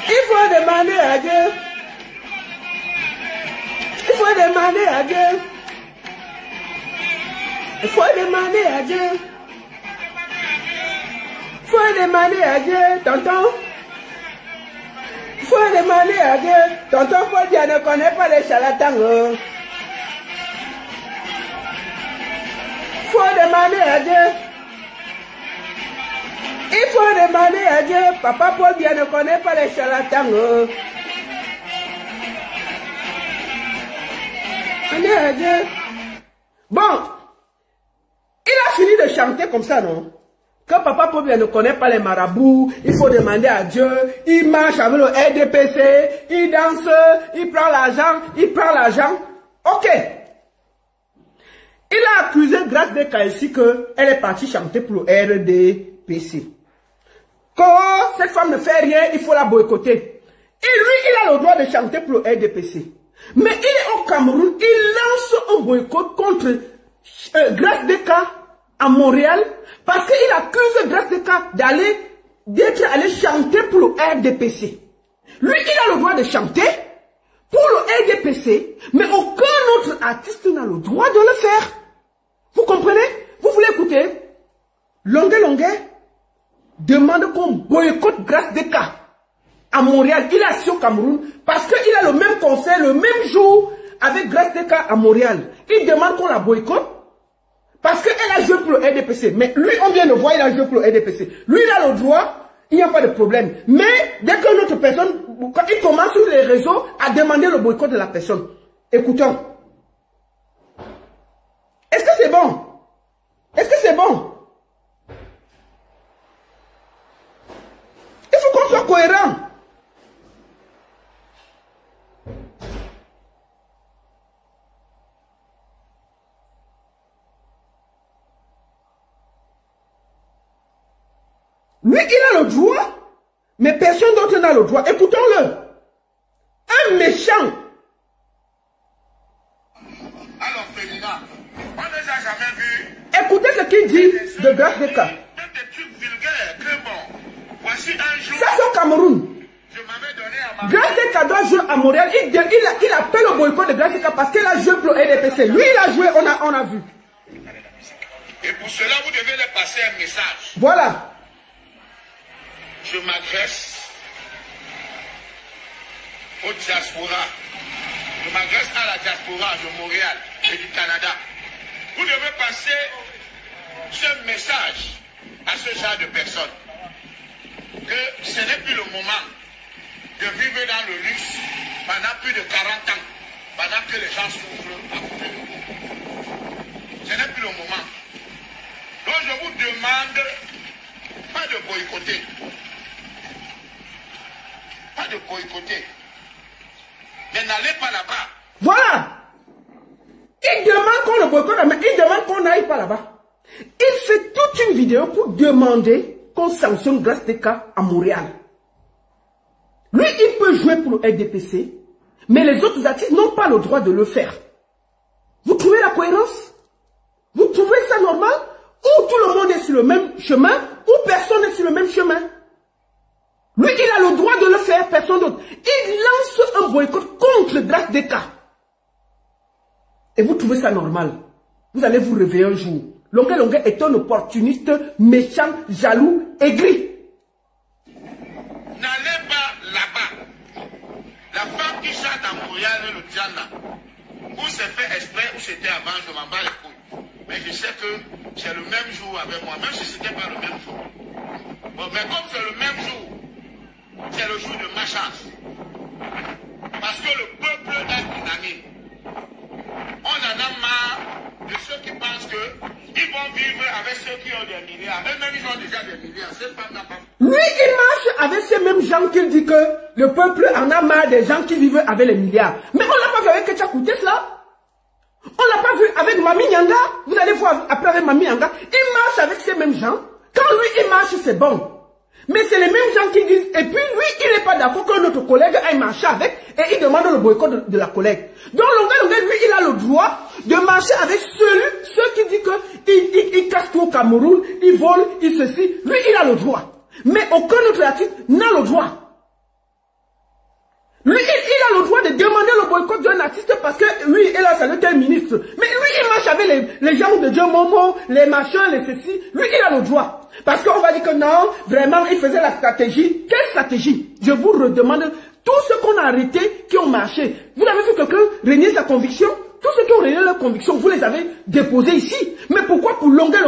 Il faut demander à Dieu. Il faut demander à Dieu. Il faut demander à Dieu. Il faut demander à Dieu, tonton. Il faut demander à Dieu. Tonton Paul bien ne connaît pas les charlatans. Il faut demander à Dieu. Il faut demander à Dieu. Papa Paul bien ne connaît pas les charlatans. Demander à Dieu. Bon, il a fini de chanter comme ça, non? Quand Papa Paul bien ne connaît pas les marabouts, il faut demander à Dieu. Il marche avec le RDPC, il danse, il prend l'argent, Ok. Il a accusé Grâce Deka ici qu'elle est partie chanter pour le RDPC. Quand cette femme ne fait rien, il faut la boycotter. Et lui, il a le droit de chanter pour le RDPC. Mais il est au Cameroun, il lance un boycott contre Grâce Deka à Montréal parce qu'il accuse Grâce Deka d'être allé chanter pour le RDPC. Lui, il a le droit de chanter pour le RDPC, mais aucun autre artiste n'a le droit de le faire. Vous comprenez? Vous voulez écouter? Longuet demande qu'on boycotte Grâce Deka à Montréal. Il est assis au Cameroun parce qu'il a le même concert le même jour avec Grâce Deka à Montréal. Il demande qu'on la boycotte parce qu'elle a joué pour le RDPC. Mais lui, on vient de voir, il a joué pour le RDPC. Lui, il a le droit, il n'y a pas de problème. Mais dès qu'une autre personne, quand il commence sur les réseaux à demander le boycott de la personne, écoutons. Est-ce que c'est bon? Est-ce que c'est bon? Il faut qu'on soit cohérent. Lui, il a le droit, mais personne d'autre n'a le droit. Écoutons-le. Un méchant. Alors, Fémina, on ne les a jamais vus. Écoutez ce qu'il dit de Grâce Deka. Des trucs vulgaires, que bon. Voici un jour. Ça, c'est au Cameroun. Je m'avais donné à ma... Grâce Deka doit jouer à Montréal. Il appelle au boycott de Grâce Deka parce qu'il a joué pour le RDPC. Lui, il a joué, on a vu. Et pour cela, vous devez leur passer un message. Voilà. Je m'adresse au diaspora. Je m'adresse à la diaspora de Montréal et du Canada. Vous devez passer ce message à ce genre de personnes. Que ce n'est plus le moment de vivre dans le luxe pendant plus de 40 ans, pendant que les gens souffrent à côté de vous. Ce n'est plus le moment. Donc je vous demande pas de boycotter. Pas de boycotter. Mais n'allez pas là-bas. Voilà. Il demande qu'on le boycotte, mais il demande qu'on n'aille pas là-bas. Il fait toute une vidéo pour demander qu'on sanctionne Grâce Deka à Montréal. Lui, il peut jouer pour le RDPC, mais les autres artistes n'ont pas le droit de le faire. Vous trouvez la cohérence? Vous trouvez ça normal? Ou tout le monde est sur le même chemin, ou personne n'est sur le même chemin? Lui, il a le droit de le faire, personne d'autre. Il lance un boycott contre Grâce Deka. Et vous trouvez ça normal? Vous allez vous réveiller un jour. Longuet est un opportuniste, méchant, jaloux, aigri. N'allez pas là-bas. La femme qui chante à Montréal est le Diana. Ou c'est fait exprès, ou c'était avant, je m'en bats les couilles. Mais je sais que c'est le même jour avec moi, même si ce n'était pas le même jour. Bon, mais comme c'est le même jour, c'est le jour de ma chance. Parce que le peuple est unanime. On en a marre de ceux qui pensent qu'ils vont vivre avec ceux qui ont des milliards. Eux-mêmes, ils ont déjà des milliards. Cette femme n'a pas... Lui, il marche avec ces mêmes gens qui dit que le peuple en a marre des gens qui vivent avec les milliards. Mais on l'a pas vu avec Ketcha Koutes là. On l'a pas vu avec Mami Nyanga. Vous allez voir après avec Mami Nyanga. Il marche avec ces mêmes gens. Quand lui, il marche, c'est bon. Mais c'est les mêmes gens qui disent, et puis lui, il n'est pas d'accord que notre collègue aille marcher avec, et il demande le boycott de la collègue. Donc Longa, lui, il a le droit de marcher avec ceux qui disent qu'il casse tout au Cameroun, il vole, il ceci. Lui, il a le droit. Mais aucun autre artiste n'a le droit. Lui, il a le droit de demander le boycott d'un artiste parce que lui, il a salué tel ministre. Mais lui, il marche avec les gens de Dieu Momo, les machins, les ceci. Lui, il a le droit. Parce qu'on va dire que non, vraiment, il faisait la stratégie. Quelle stratégie? Je vous redemande, tous ceux qu'on a arrêtés, qui ont marché. Vous avez vu quelqu'un renier sa conviction? Tous ceux qui ont renié leur conviction, vous les avez déposés ici. Mais pourquoi pour Longa,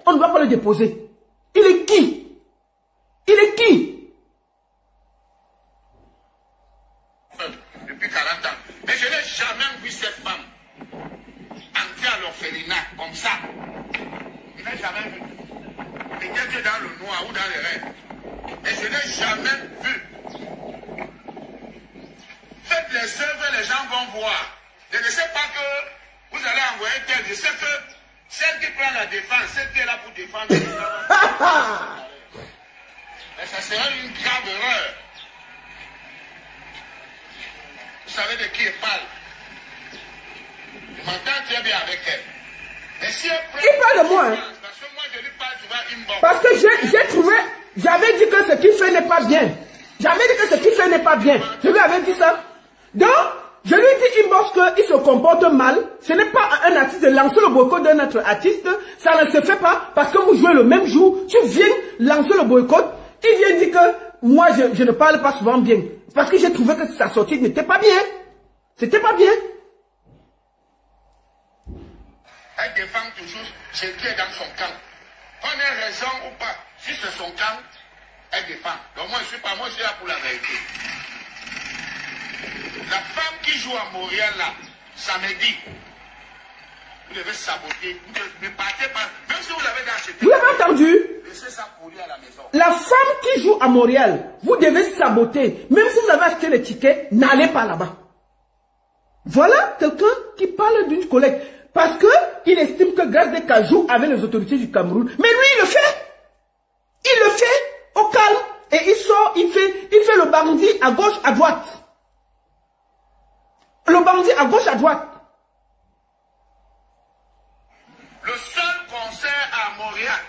on ne doit pas le déposer? Il est qui? Il est qui? Depuis 40 ans. Mais je n'ai jamais vu cette femme entrer à l'orphelinat comme ça. Je n'ai jamais vu. Peut-être dans le noir ou dans les rêves. Et je n'ai jamais vu. Faites les œuvres, les gens vont voir. Je ne sais pas que vous allez envoyer tel. Je sais que celle qui prend la défense, celle qui est là pour défendre. Mais ça serait une grave erreur. Vous savez de qui elle parle. Je m'entends très bien avec elle. Mais si elle prend... Il parle de moi. Hein. Parce que moi, je lui parle souvent inbox. Parce que j'ai trouvé... J'avais dit que ce qu'il fait n'est pas bien. J'avais dit que ce qu'il fait n'est pas bien. Je lui avais dit ça. Donc, je lui dis inbox qu'il se comporte mal. Ce n'est pas un artiste de lancer le boycott d'un autre artiste. Ça ne se fait pas parce que vous jouez le même jour. Tu viens lancer le boycott. Il vient dire que moi, je ne parle pas souvent bien. Parce que j'ai trouvé que sa sortie n'était pas bien. C'était pas bien. Elle défend toujours ce qui est dans son camp. On ait raison ou pas. Si c'est son camp, elle défend. Donc moi, je suis pas, moi, je suis là pour la vérité. La femme qui joue à Montréal, là, samedi, vous devez saboter. Vous ne partez pas. Même si vous l'avez acheté. Vous l'avez entendu? Laissez ça pourrir à la maison. La femme qui joue à Montréal, vous devez saboter. Même si vous avez acheté les tickets, n'allez pas là-bas. Voilà quelqu'un qui parle d'une collègue. Parce qu'il estime que Grâce Deka joue avec les autorités du Cameroun. Mais lui, il le fait. Il le fait au calme. Et il sort, il fait le bandit à gauche, à droite. Le bandit à gauche, à droite. Le seul concert à Montréal,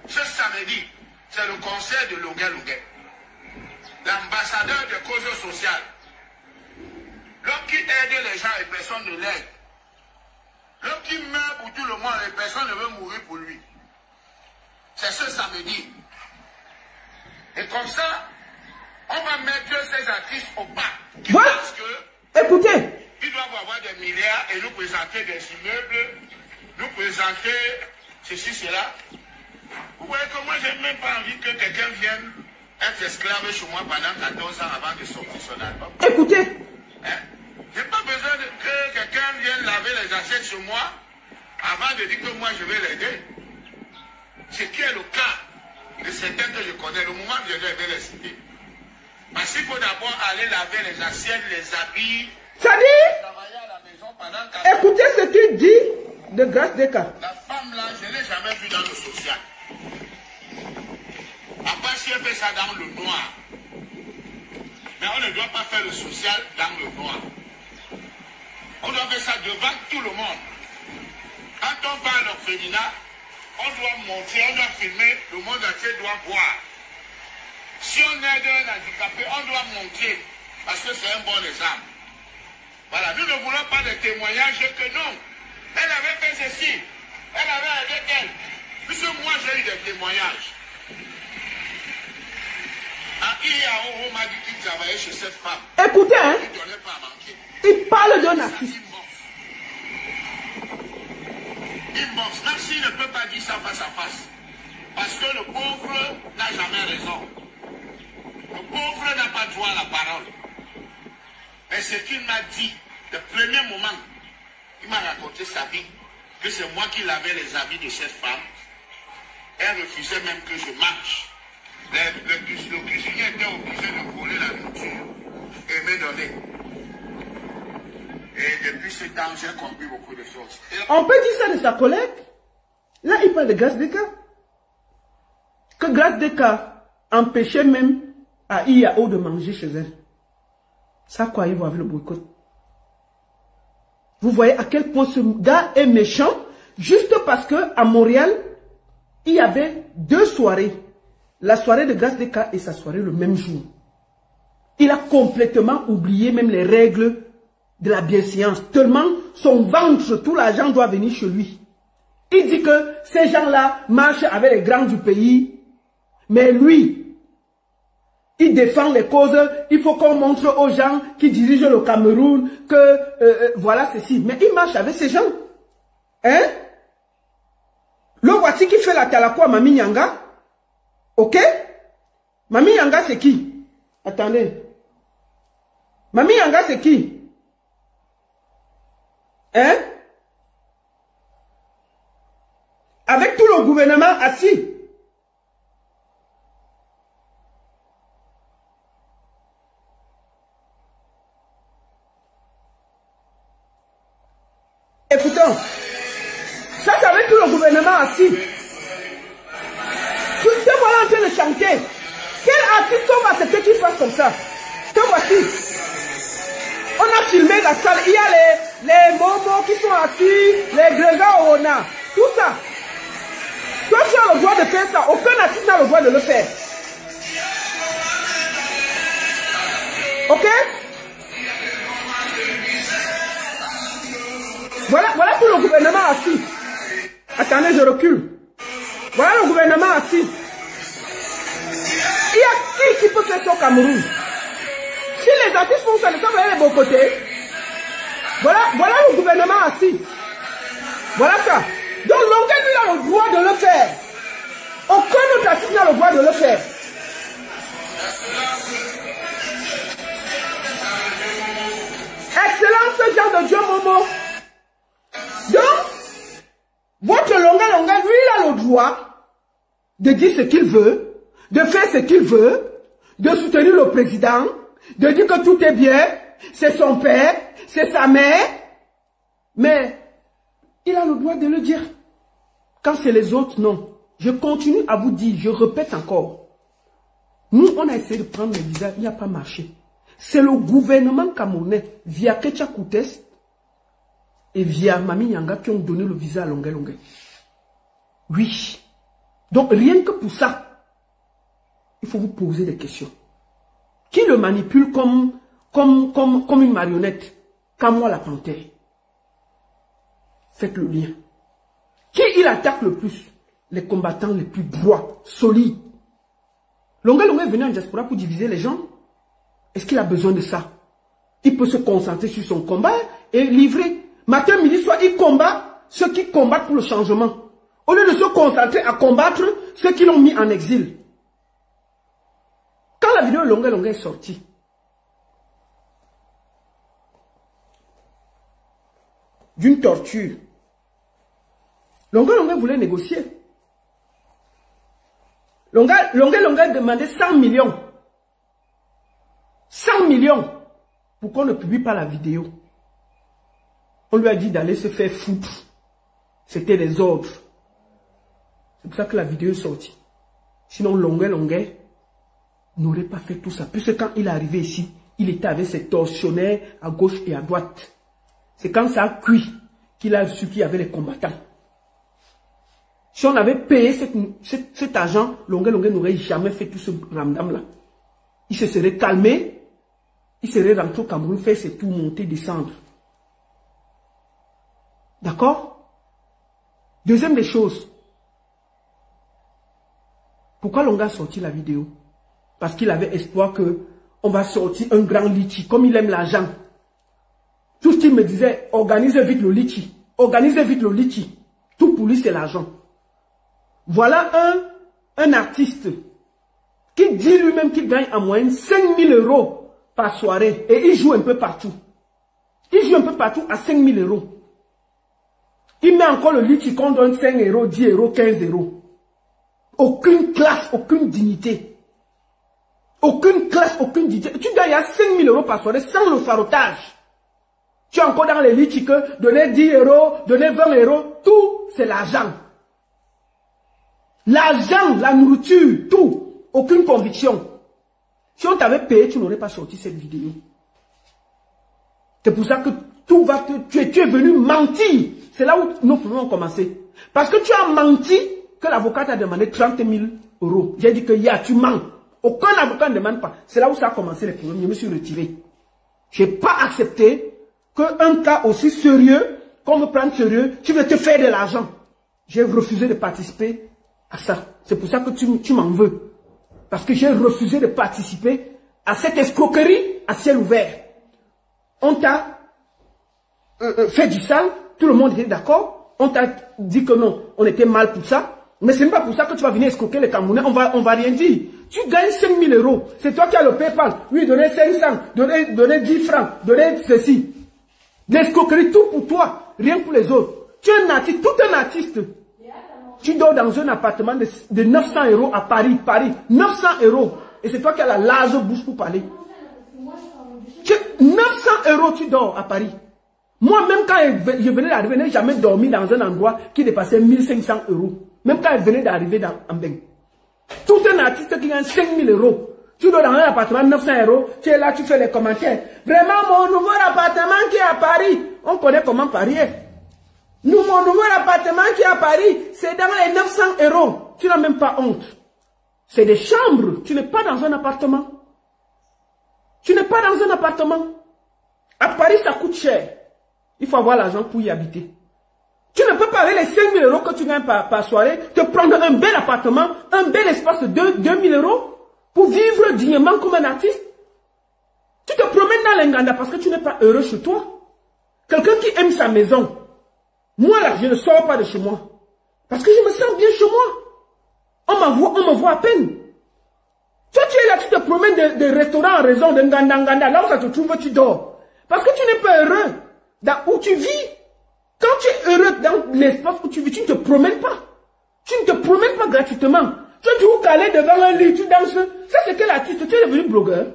ce samedi, c'est le concert de Longa, l'ambassadeur de causes sociales. L'homme qui aide les gens et personne ne l'aide. L'homme qui meurt pour tout le monde et personne ne veut mourir pour lui. C'est ce samedi. Et comme ça, on va mettre ces artistes au bas. Voilà. Parce que écoutez, ils doivent avoir des milliards et nous présenter des immeubles, nous présenter ceci, cela. Vous voyez que moi, je n'ai même pas envie que quelqu'un vienne être esclave chez moi pendant 14 ans avant de sortir son album. écoutez. Hein? Je n'ai pas besoin que quelqu'un vienne laver les assiettes chez moi avant de dire que moi je vais l'aider. Ce qui est le cas de certains que je connais, le moment où je vais les citer. Parce qu'il faut d'abord aller laver les assiettes, les habits. Ça dit, écoutez ce qu'il dit de Grâce Deka. La femme là, je ne l'ai jamais vue dans le social. À part si elle fait ça dans le noir. Mais on ne doit pas faire le social dans le noir. On doit faire ça devant tout le monde. Quand on va à l'orphelinat, on doit montrer, on doit filmer, le monde entier doit voir. Si on aide un handicapé, on doit montrer, parce que c'est un bon exemple. Voilà, nous ne voulons pas de témoignages que non. Elle avait fait ceci, elle avait aidé elle. Puisque moi j'ai eu des témoignages. Iaho m'a dit qu'il travaillait chez cette femme. Écoutez, hein, Il ne donnait pas à manger. il parle d'un artiste. inbox, même s'il ne peut pas dire ça face à face. Parce que le pauvre n'a jamais raison. Le pauvre n'a pas droit à la parole. Mais ce qu'il m'a dit, le premier moment, il m'a raconté sa vie, que c'est moi qui lavais les habits de cette femme. Elle refusait même que je marche. Le cuisinier était obligé de voler la nourriture et me donner. Et depuis ce temps, j'ai compris beaucoup de choses. On peut dire ça de sa collègue. Là, il parle de Grace Deka. Que Grace Deka empêchait même à IAO de manger chez elle. Ça, quoi, il va avec le boycott. Vous voyez à quel point ce gars est méchant, juste parce que à Montréal, il y avait 2 soirées. La soirée de Grace Deka et sa soirée le même jour. Il a complètement oublié même les règles de la bienséance. Tellement son ventre, tout l'argent doit venir chez lui. Il dit que ces gens-là marchent avec les grands du pays. Mais lui, il défend les causes. Il faut qu'on montre aux gens qui dirigent le Cameroun que voilà ceci. Mais il marche avec ces gens. Hein? Le voici qui fait la talako à Mami Nyanga. Ok? Mami Nyanga c'est qui? Attendez. Mami Nyanga c'est qui? Hein? Avec tout le gouvernement assis. Écoutons. Ça c'est avec tout le gouvernement assis. Te voilà en train de chanter. Quel artiste on va accepter qu'il fasse comme ça? Te voici. On a filmé la salle. Il y a les momos qui sont assis, les Grégoires au Rona. Tout ça. Toi, tu as le droit de faire ça. Aucun artiste n'a le droit de le faire. Ok? Voilà tout le gouvernement assis. Attendez, je recule. Voilà le gouvernement assis. Il y a qui peut faire ça au Cameroun? Si les artistes font ça, ça va aller de bon côté. Voilà le gouvernement assis. Voilà ça. Donc Longueuil, lui, a le droit de le faire. Aucun autre artiste n'a le droit de le faire. Excellence, Jean de Dieu Momo. Donc, votre Longueuil, lui, il a le droit de dire ce qu'il veut, de faire ce qu'il veut, de soutenir le président, de dire que tout est bien, c'est son père, c'est sa mère, mais il a le droit de le dire. Quand c'est les autres, non. Je continue à vous dire, je répète encore. Nous, on a essayé de prendre les visas, il n'y a pas marché. C'est le gouvernement camerounais, via Ketia Koutes et via Mami Nyanga, qui ont donné le visa à Longueuil. Oui. Donc, rien que pour ça, il faut vous poser des questions. Qui le manipule comme une marionnette? Comme la panthère. Faites le lien. Qui il attaque le plus? Les combattants les plus droits, solides. Longueuil est venu en diaspora pour diviser les gens. Est-ce qu'il a besoin de ça? Il peut se concentrer sur son combat et livrer. Matin, midi, soir, il combat ceux qui combattent pour le changement. Au lieu de se concentrer à combattre ceux qui l'ont mis en exil. Quand la vidéo Longueuil est sortie, d'une torture, Longueuil voulait négocier. Longueuil demandait 100 millions. 100 millions pour qu'on ne publie pas la vidéo. On lui a dit d'aller se faire foutre. C'était des ordres. C'est pour ça que la vidéo est sortie. Sinon, Longueuil n'aurait pas fait tout ça. Puisque quand il est arrivé ici, il était avec ses tortionnaires à gauche et à droite. C'est quand ça a cuit qu'il a su qu'il y avait les combattants. Si on avait payé cet argent, Longueuil n'aurait jamais fait tout ce ramdam-là. Il se serait calmé, il serait rentré au Cameroun, faire ses tours, monter, descendre. D'accord? Deuxième des choses. Pourquoi Longueuil a sorti la vidéo? Parce qu'il avait espoir qu'on va sortir un grand litchi, comme il aime l'argent. Tout ce qu'il me disait, organisez vite le litchi. Organisez vite le litchi. Tout pour lui, c'est l'argent. Voilà un artiste qui dit lui-même qu'il gagne en moyenne 5 000 € par soirée. Et il joue un peu partout. Il joue un peu partout à 5 000 €. Il met encore le lit qu'on donne 5 €, 10 €, 15 €. Aucune classe, aucune dignité. Aucune classe, aucune dignité. Tu gagnes à 5 000 € par soirée sans le farotage. Tu es encore dans les lits que donner 10 €, donner 20 €, tout c'est l'argent. L'argent, la nourriture, tout. Aucune conviction. Si on t'avait payé, tu n'aurais pas sorti cette vidéo. C'est pour ça que tout va tu es venu mentir. C'est là où nos problèmes ont commencé. Parce que tu as menti que l'avocat t'a demandé 30 000 €. J'ai dit que tu mens. Aucun avocat ne demande pas. C'est là où ça a commencé les problèmes. Je me suis retiré. Je n'ai pas accepté qu'un cas aussi sérieux, qu'on me prenne sérieux, tu veux te faire de l'argent. J'ai refusé de participer à ça. C'est pour ça que tu m'en veux. Parce que j'ai refusé de participer à cette escroquerie à ciel ouvert. On t'a fait du sale, tout le monde était d'accord. On t'a dit que non, on était mal pour ça. Mais ce n'est pas pour ça que tu vas venir escroquer les Camerounais. On va rien dire. Tu gagnes 5 000 €. C'est toi qui as le PayPal. Oui, donner 500, donner 10 francs, donner ceci. L'escroquerie, tout pour toi, rien pour les autres. Tu es un artiste, tout un artiste. Tu dors dans un appartement de 900 € à Paris. 900 €. Et c'est toi qui as la large bouche pour parler. 900 € tu dors à Paris. Moi, même quand je venais d'arriver, je n'ai jamais dormi dans un endroit qui dépassait 1500 €. Même quand je venais d'arriver en Beng. Tout un artiste qui gagne 5 000 €. Tu dors dans un appartement de 900 €. Tu es là, tu fais les commentaires. Vraiment, mon nouveau appartement qui est à Paris. On connaît comment Paris est. Mon nouveau appartement qui est à Paris, c'est dans les 900 €. Tu n'as même pas honte. C'est des chambres. Tu n'es pas dans un appartement. Tu n'es pas dans un appartement. À Paris, ça coûte cher. Il faut avoir l'argent pour y habiter. Tu ne peux pas avec les 5 000 € que tu gagnes par soirée, te prendre un bel appartement, un bel espace de 2 000 € pour vivre dignement comme un artiste. Tu te promènes dans l'Enganda parce que tu n'es pas heureux chez toi. Quelqu'un qui aime sa maison. Moi là, je ne sors pas de chez moi. Parce que je me sens bien chez moi. On me voit à peine. Toi, tu es là, tu te promènes de restaurant en raison de Nganda. Là où ça te trouve, tu dors. Parce que tu n'es pas heureux dans où tu vis. Quand tu es heureux dans l'espace où tu vis, tu ne te promènes pas. Tu ne te promènes pas gratuitement. Tu es toujours calé devant un lit, tu danses. Ça, c'est quel artiste? Tu es devenu blogueur.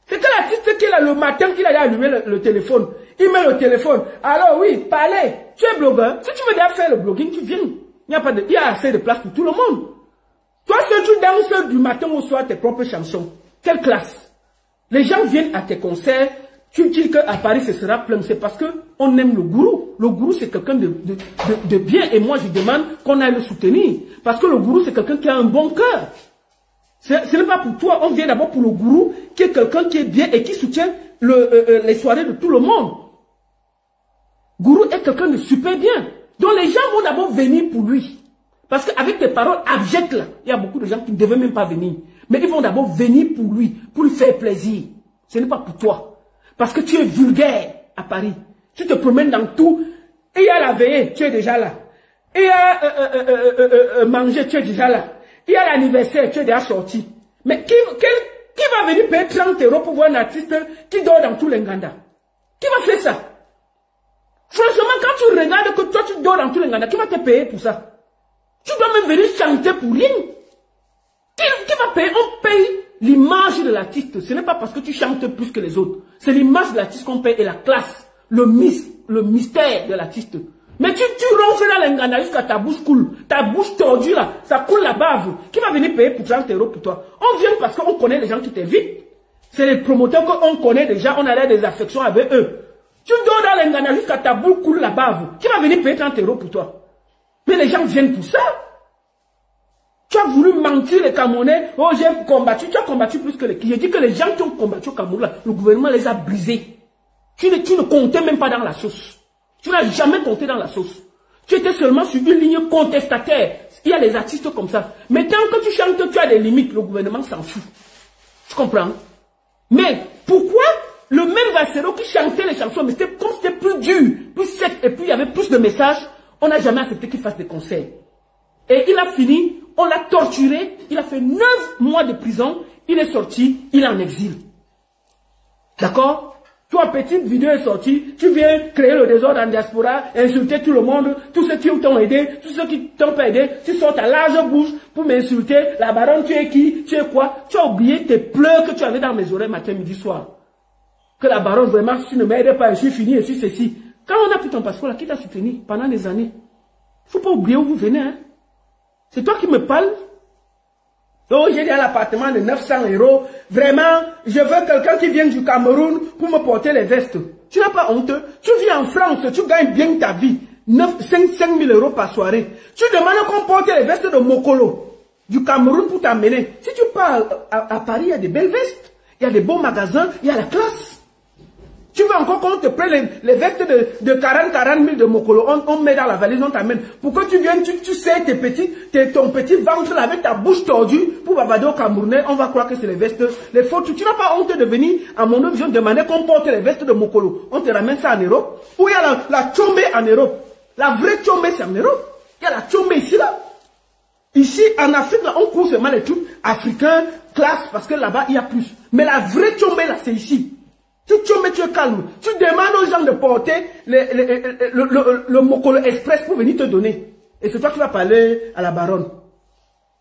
C'est quel artiste qui est là le matin, il a allumé le téléphone. Il met le téléphone. Alors oui, parlez. Tu es blogueur. Si tu veux déjà faire le blogging, tu viens. Il y a assez de place pour tout le monde. Toi, seul, tu danses du matin au soir tes propres chansons. Quelle classe? Les gens viennent à tes concerts. Tu dis qu'à Paris, ce sera plein. C'est parce qu'on aime le gourou. Le gourou, c'est quelqu'un de bien. Et moi, je demande qu'on aille le soutenir. Parce que le gourou, c'est quelqu'un qui a un bon cœur. Ce n'est pas pour toi. On vient d'abord pour le gourou, qui est quelqu'un qui est bien et qui soutient les soirées de tout le monde. Gourou est quelqu'un de super bien. Donc les gens vont d'abord venir pour lui. Parce qu'avec tes paroles abjectes là, il y a beaucoup de gens qui ne devaient même pas venir. Mais ils vont d'abord venir pour lui, pour lui faire plaisir. Ce n'est pas pour toi. Parce que tu es vulgaire à Paris. Tu te promènes dans tout. Et il y a la veillée, tu es déjà là. Et il y a manger, tu es déjà là. Il y a l'anniversaire, tu es déjà sorti. Mais qui va venir payer 30 € pour voir un artiste qui dort dans tout l'Enganda? Qui va faire ça? Franchement, quand tu regardes que toi tu dors dans tout l'Enganda, qui va te payer pour ça? Tu dois même venir chanter pour rien. Qui va payer? On paye l'image de l'artiste. Ce n'est pas parce que tu chantes plus que les autres. C'est l'image de l'artiste qu'on paye et la classe. Le mystère de l'artiste. Mais tu ronfles dans l'Enganda jusqu'à ta bouche coule. Ta bouche tordue là, ça coule la bave. Qui va venir payer pour 30 € pour toi? On vient parce qu'on connaît les gens qui t'invitent. C'est les promoteurs qu'on connaît déjà, on a des affections avec eux. Tu dors dans l'Enganda jusqu'à ta bouche coule la bave. Qui va venir payer 30 € pour toi? Mais les gens viennent pour ça. Tu as voulu mentir les Camerounais. Oh, j'ai combattu. Tu as combattu plus que les... J'ai dit que les gens qui ont combattu au Cameroun, là, le gouvernement les a brisés. Tu ne comptais même pas dans la sauce. Tu n'as jamais compté dans la sauce. Tu étais seulement sur une ligne contestataire. Il y a des artistes comme ça. Mais tant que tu chantes, tu as des limites. Le gouvernement s'en fout. Tu comprends? Mais pourquoi le même Vassero qui chantait les chansons, mais c'était comme c'était plus dur, plus sec, et puis il y avait plus de messages, On n'a jamais accepté qu'il fasse des concerts. Et il a fini, on l'a torturé, il a fait 9 mois de prison, il est sorti, il est en exil. D'accord? Toi, petite vidéo est sortie, tu viens créer le désordre en diaspora, insulter tout le monde, tous ceux qui t'ont aidé, tous ceux qui t'ont pas aidé, tu sors ta large bouche pour m'insulter, la baronne, tu es qui, tu es quoi? Tu as oublié tes pleurs que tu avais dans mes oreilles matin, midi, soir. Que la baronne, vraiment, si tu ne m'aides pas, je suis fini, je suis ceci. Quand on a pris ton passeport, là, qui t'a soutenu pendant des années? Faut pas oublier où vous venez, hein. C'est toi qui me parles? Oh, j'ai dit à l'appartement de 900 €. Vraiment, je veux quelqu'un qui vienne du Cameroun pour me porter les vestes. Tu n'as pas honte? Tu vis en France, tu gagnes bien ta vie. 5 000 € par soirée. Tu demandes qu'on porte les vestes de Mokolo, du Cameroun pour t'amener. Si tu pars à Paris, il y a des belles vestes. Il y a des beaux magasins, il y a la classe. Tu veux encore qu'on te prenne les vestes de 40 000 de Mokolo, on met dans la valise, on t'amène. Pour que tu viennes, tu sais ton petit ventre là, avec ta bouche tordue pour bavarder au Camerounais, on va croire que c'est les vestes, les fautes. Tu n'as pas honte de venir à mon autre vision demander qu'on porte les vestes de Mokolo. On te ramène ça en Europe. Où il y a la tchombe en Europe. La vraie tchombe c'est en Europe. Il y a la tchombe ici là. Ici en Afrique là, on court seulement les trucs africains, classe, parce que là-bas il y a plus. Mais la vraie tchombe là, c'est ici. Tu es calme. Tu demandes aux gens de porter le Mokolo Express pour venir te donner. Et c'est toi qui vas parler à la baronne.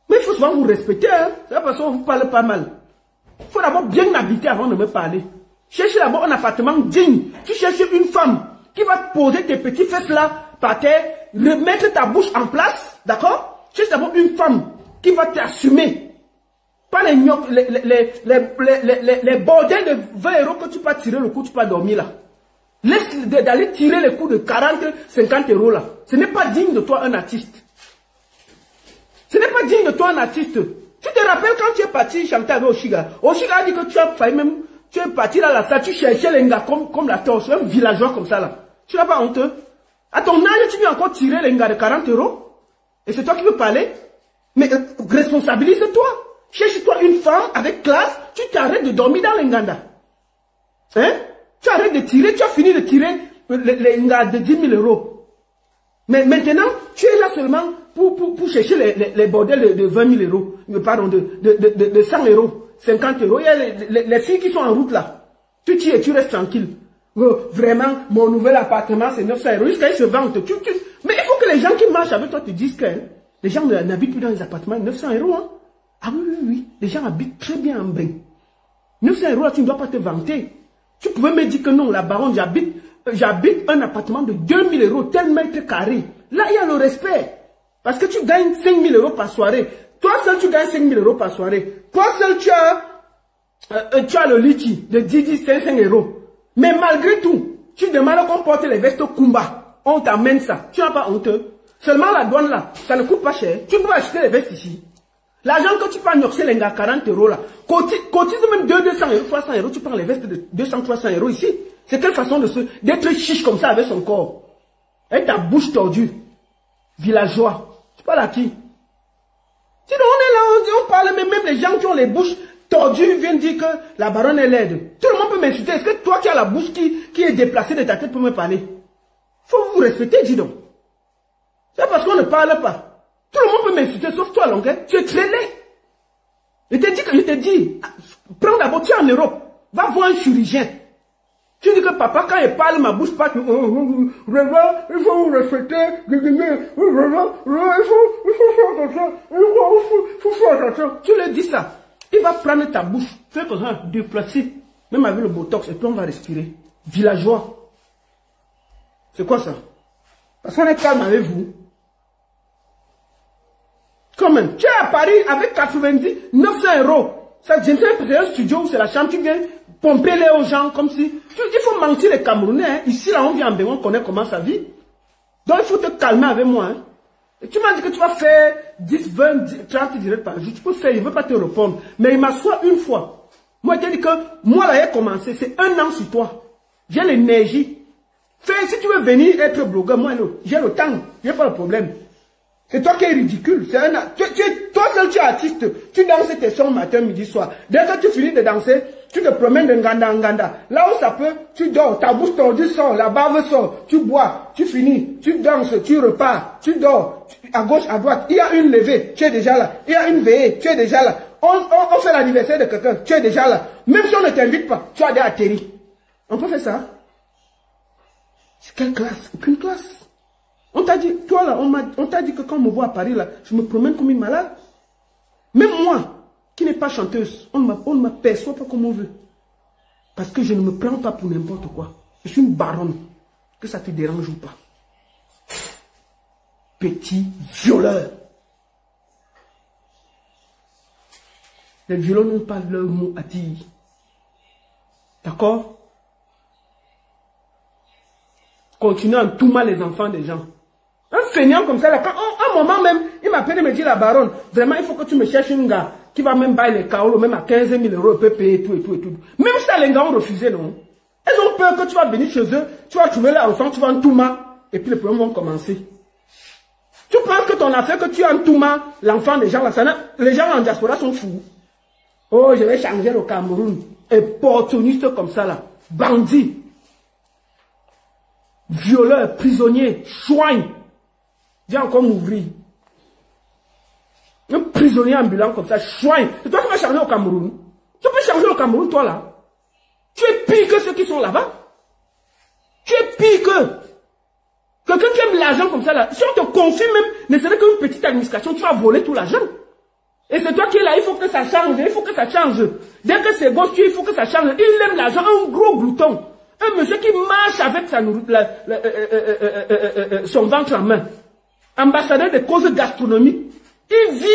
Mais il faut souvent vous respecter. Hein? C'est la façon dont vous parlez pas mal. Il faut d'abord bien habiter avant de me parler. Cherche d'abord un appartement digne. Tu cherches une femme qui va te poser tes petits fesses là par terre, remettre ta bouche en place. D'accord? Cherche d'abord une femme qui va t'assumer. Pas les bordels de 20 € que tu peux tirer le coup, tu peux dormir là. Laisse d'aller tirer les coups de 40, 50 € là. Ce n'est pas digne de toi un artiste. Ce n'est pas digne de toi un artiste. Tu te rappelles quand tu es parti chanter avec Oshiga. Oshiga a dit que tu as failli même, tu es parti là, la salle, tu cherchais les gars comme la torche, un villageois comme ça là. Tu n'as pas honte. À ton âge, tu viens encore tirer les gars de 40 €. Et c'est toi qui veux parler. Mais responsabilise-toi. Cherche-toi une femme avec classe, tu t'arrêtes de dormir dans l'Inganda. Hein? Tu arrêtes de tirer, tu as fini de tirer les Inganda de 10 000 €. Mais maintenant, tu es là seulement pour chercher les bordels de 20 000 €, pardon, de 100 €, 50 €. Il y a les filles qui sont en route là. Tu tires et tu restes tranquille. Vraiment, mon nouvel appartement c'est 900 € jusqu'à ils se vendent. Mais il faut que les gens qui marchent avec toi te disent que les gens n'habitent plus dans les appartements 900 €. Hein? Ah oui, les gens habitent très bien en bain. 900 € là, tu ne dois pas te vanter. Tu pouvais me dire que non, la baronne, j'habite un appartement de 2 000 €, tel mètre carré. Là, il y a le respect. Parce que tu gagnes 5 000 € par soirée. Toi seul, tu gagnes 5 000 € par soirée. Toi seul, tu as le litchi de 5 €. Mais malgré tout, tu demandes qu'on porte les vestes Kumba. On t'amène ça. Tu n'as pas honte. Seulement la douane là, ça ne coûte pas cher. Tu peux acheter les vestes ici. L'argent que tu peux ennoxer les gars 40 € là, cotise même 200 €, 300 €, tu prends les vestes de 200, 300 € ici. C'est quelle façon d'être chiche comme ça avec son corps. Avec ta bouche tordue. Villageois. Tu parles à qui? Sinon on est là, on parle, mais même les gens qui ont les bouches tordues viennent dire que la baronne est laide. Tout le monde peut m'insulter. Est-ce que toi qui as la bouche qui est déplacée de ta tête pour me parler? Faut vous respecter, dis donc. C'est parce qu'on ne parle pas. Tout le monde peut m'insulter, sauf toi, Longuet. Tu es très laid. Je te dis, prends d'abord, tu es en Europe. Va voir un chirurgien. Tu dis que papa, quand il parle, ma bouche part. Vraiment, il faut vous respecter. Il faut faire attention. Tu lui dis ça. Il va prendre ta bouche. Fais comme ça, déplacer. Même avec le botox, et puis on va respirer. Villageois. C'est quoi ça? Parce qu'on est calme avec vous. Quand même, tu es à Paris avec 90, 900 €. Ça, je ne sais pas, c'est un studio où c'est la chambre, tu viens pomper les aux gens comme si. Il faut mentir les Camerounais. Hein. Ici, là, on vient en Bénin, on connaît comment ça vit. Donc, il faut te calmer avec moi. Hein. Et tu m'as dit que tu vas faire 10, 20, 30 directs par jour. Tu peux faire, je ne veux pas te répondre. Mais il m'assoit une fois. Moi, je t'ai dit que moi, là, j'ai commencé. C'est 1 an sur toi. J'ai l'énergie. Fais, si tu veux venir être blogueur, moi, j'ai le temps. J'ai pas le problème. C'est toi qui es ridicule. Toi seul, tu es artiste. Tu danses tes sons matin, midi, soir. Dès que tu finis de danser, tu te promènes de Nganda en Nganda. Là où ça peut, tu dors, ta bouche tordue sort, la bave sort, tu bois, tu finis, tu danses, tu repars, tu dors, à gauche, à droite. Il y a une levée, tu es déjà là. Il y a une veillée, tu es déjà là. On fait l'anniversaire de quelqu'un, tu es déjà là. Même si on ne t'invite pas, tu as déjà atterri. On peut faire ça? C'est quelle classe? Aucune classe. On t'a dit, toi là, on t'a dit que quand on me voit à Paris là, je me promène comme une malade. Même moi, qui n'est pas chanteuse, on ne m'aperçoit pas comme on veut. Parce que je ne me prends pas pour n'importe quoi. Je suis une baronne. Que ça te dérange ou pas. Petit violeur. Les violeurs n'ont pas leur mot à dire. D'accord? Continuez à tout mal les enfants des gens. Un feignant comme ça, là, quand, un moment même, il m'appelle et me dit, la baronne, vraiment, il faut que tu me cherches un gars qui va même bailler les kaolos, même à 15 000 €, il peut payer tout et tout et tout. Même ça, les gars ont refusé, non? Elles ont peur que tu vas venir chez eux, tu vas trouver l'enfant, tu vas en Touma, et puis les problèmes vont commencer. Tu penses que ton affaire, que tu as en Touma, l'enfant des gens, là, les gens en diaspora sont fous. Oh, je vais changer le Cameroun. Opportuniste comme ça, là. Bandit. Violeur, prisonnier, chouin. Viens encore m'ouvrir. Un prisonnier ambulant comme ça, chouin. C'est toi qui vas changer au Cameroun. Tu peux changer au Cameroun, toi là. Tu es pire que ceux qui sont là-bas. Tu es pire que. Quelqu'un qui aime l'argent comme ça là. Si on te confie même, ne serait qu'une petite administration, tu vas voler tout l'argent. Et c'est toi qui es là, il faut que ça change, il faut que ça change. Dès que c'est gauche, il faut que ça change. Il aime l'argent, un gros glouton. Un monsieur qui marche avec son ventre en main. Ambassadeur des causes gastronomiques. Il vit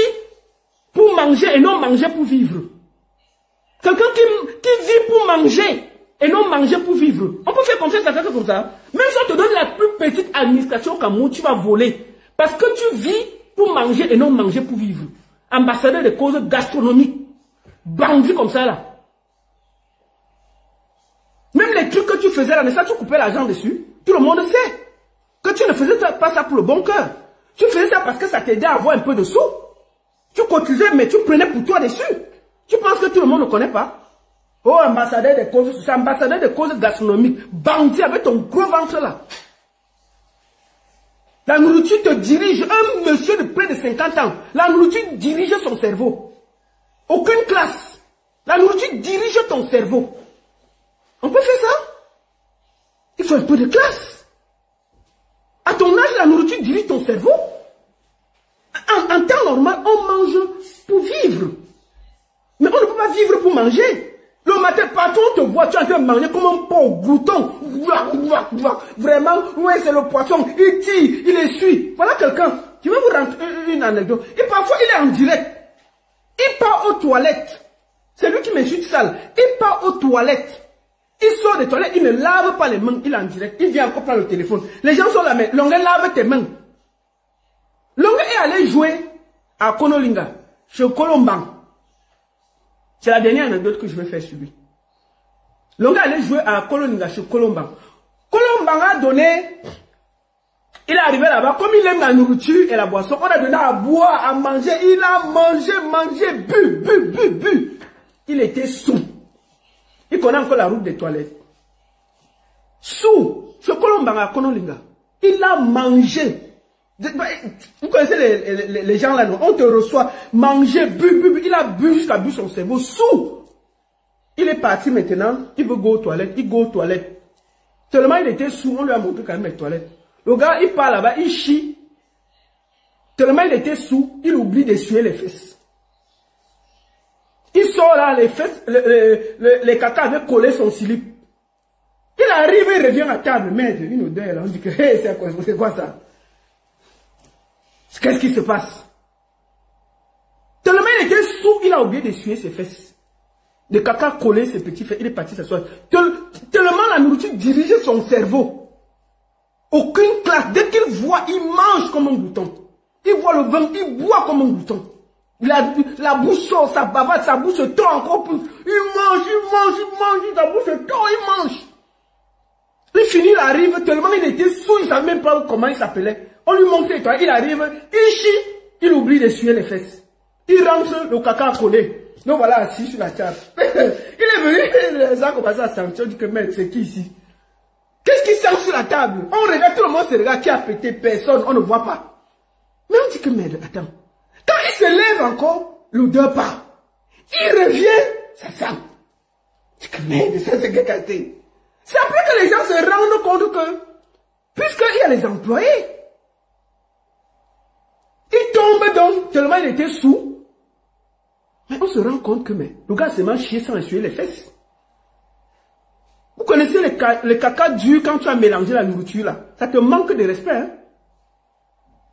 pour manger et non manger pour vivre. Quelqu'un qui vit pour manger et non manger pour vivre. On peut faire confiance à quelqu'un comme ça. Même si on te donne la plus petite administration au Cameroun, tu vas voler. Parce que tu vis pour manger et non manger pour vivre. Ambassadeur des causes gastronomiques. Bandit comme ça là. Même les trucs que tu faisais là, tu coupais l'argent dessus. Tout le monde sait que tu ne faisais pas ça pour le bon cœur. Tu faisais ça parce que ça t'aidait à avoir un peu de sous. Tu cotisais, mais tu prenais pour toi dessus. Tu penses que tout le monde ne connaît pas? Oh, ambassadeur des causes sociales, ambassadeur des causes gastronomiques. Bandit avec ton gros ventre là. La nourriture te dirige. Un monsieur de près de 50 ans. La nourriture dirige son cerveau. Aucune classe. La nourriture dirige ton cerveau. On peut faire ça? Il faut un peu de classe. À ton âge, la nourriture dirige ton cerveau. En temps normal, on mange pour vivre. Mais on ne peut pas vivre pour manger. Le matin, partout on te voit, tu es en train de manger comme un pauvre glouton. Vraiment, ouais, c'est le poisson. Il tire, il essuie. Voilà quelqu'un. Je vais vous rentrer une anecdote. Et parfois, il est en direct. Il part aux toilettes. C'est lui qui m'insulte sale. Il part aux toilettes. Il sort des toilettes, il ne lave pas les mains, il est en direct. Il vient encore prendre le téléphone. Les gens sont là, mais Longuet lave tes mains. Longuet est allé jouer à Konolinga, chez Colomban. C'est la dernière anecdote que je vais faire sur lui. Longuet est allé jouer à Konolinga, chez Colomban. Colomban a donné, il est arrivé là-bas, comme il aime la nourriture et la boisson, on a donné à boire, à manger. Il a mangé, bu. Il était saoul. Il connaît encore la route des toilettes. Sous, ce Colomban à Konolinga, il a mangé. Vous connaissez les gens là, non? On te reçoit, manger, bu. Il a bu jusqu'à bu son cerveau. Sous, il est parti maintenant, il veut go aux toilettes, il go aux toilettes. Tellement il était sous, on lui a montré quand même les toilettes. Le gars, il part là-bas, il chie. Tellement il était sous, il oublie d'essuyer les fesses. Il sort là, les fesses, les caca avaient collé son slip. Il arrive, il revient à table. Merde, une odeur là. On dit que hey, c'est quoi ça? Qu'est-ce qui se passe? Tellement il était sous, il a oublié d'essuyer ses fesses. Le caca collé ses petits fesses. Il est parti s'asseoir. Tellement la nourriture dirige son cerveau. Aucune classe. Dès qu'il voit, il mange comme un glouton. Il voit le vin, il boit comme un glouton. La bouche sort, sa bavade, sa bouche tord encore plus. Il mange, sa bouche tord, il mange. Il finit, il arrive, tellement il était sous, il ne savait même pas comment il s'appelait. On lui montre les toilettes, il arrive, il chie, il oublie d'essuyer les fesses. Il rentre, le caca collé. Donc voilà, assis sur la table. Il est venu, les gens ont commencé à sentir, on dit que mec, c'est qui ici? Qu'est-ce qui sent sur la table? On regarde, tout le monde se regarde, qui a pété, personne, on ne voit pas. Mais on dit que merde, attends. Quand il se lève encore, l'odeur part. Il revient, ça sent. On dit que merde, ça c'est quelqu'un. C'est après que les gens se rendent compte que, puisqu'il y a les employés, il tombe donc, tellement il était sous. Mais on se rend compte que, mais, le gars se mange chier sans essuyer les fesses. Vous connaissez les caca durs quand tu as mélangé la nourriture là. Ça te manque de respect, hein.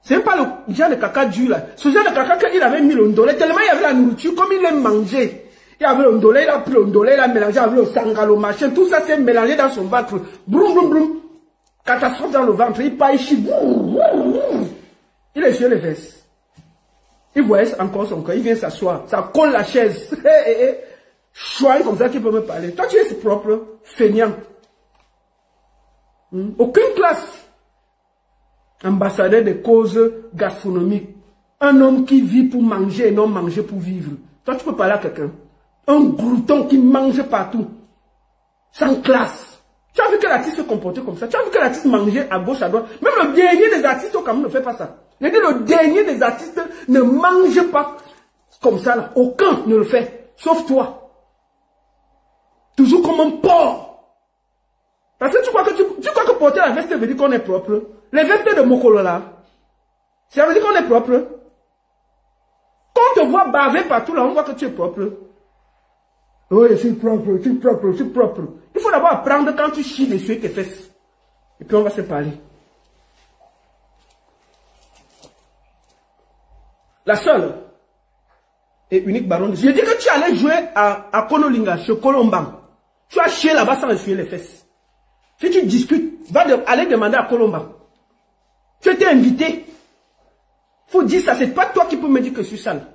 C'est même pas le genre de caca dur là. Ce genre de caca qu'il avait mis le ndolé, tellement il y avait la nourriture, comme il l'a mangé. Il y avait le ndolé, il a pris le ndolé, il a mélangé avec le sangalo, machin. Tout ça s'est mélangé dans son ventre. Broum, broum, broum. Catastrophe dans le ventre. Il part, il chie. Il est sur les fesses. Il voit encore son corps. Il vient s'asseoir. Ça colle la chaise. Choix comme ça qu'il peut me parler. Toi, tu es propre, feignant. Aucune classe. Ambassadeur des causes gastronomiques. Un homme qui vit pour manger et non manger pour vivre. Toi, tu peux parler à quelqu'un. Un glouton qui mange partout. Sans classe. Tu as vu que l'artiste se comportait comme ça. Tu as vu que l'artiste mangeait à gauche, à droite. Même le dernier des artistes au Cameroun ne fait pas ça. Le dernier des artistes ne mange pas comme ça. Là. Aucun ne le fait. Sauf toi. Toujours comme un porc. Parce que tu crois que porter la veste veut dire qu'on est propre. Les vestes de Mokolo là, ça veut dire qu'on est propre. Quand on te voit baver partout là, on voit que tu es propre. Oui, je suis propre, je suis propre, je suis propre. Il faut d'abord apprendre quand tu chies d'essuyer tes fesses. Et puis on va se parler. La seule et unique baronne. J'ai dit que tu allais jouer à Konolinga, chez Colomban. Tu as chié là-bas sans essuyer les fesses. Si tu discutes, aller demander à Colomban. Tu étais invité. Il faut dire ça, c'est pas toi qui peux me dire que je suis sale.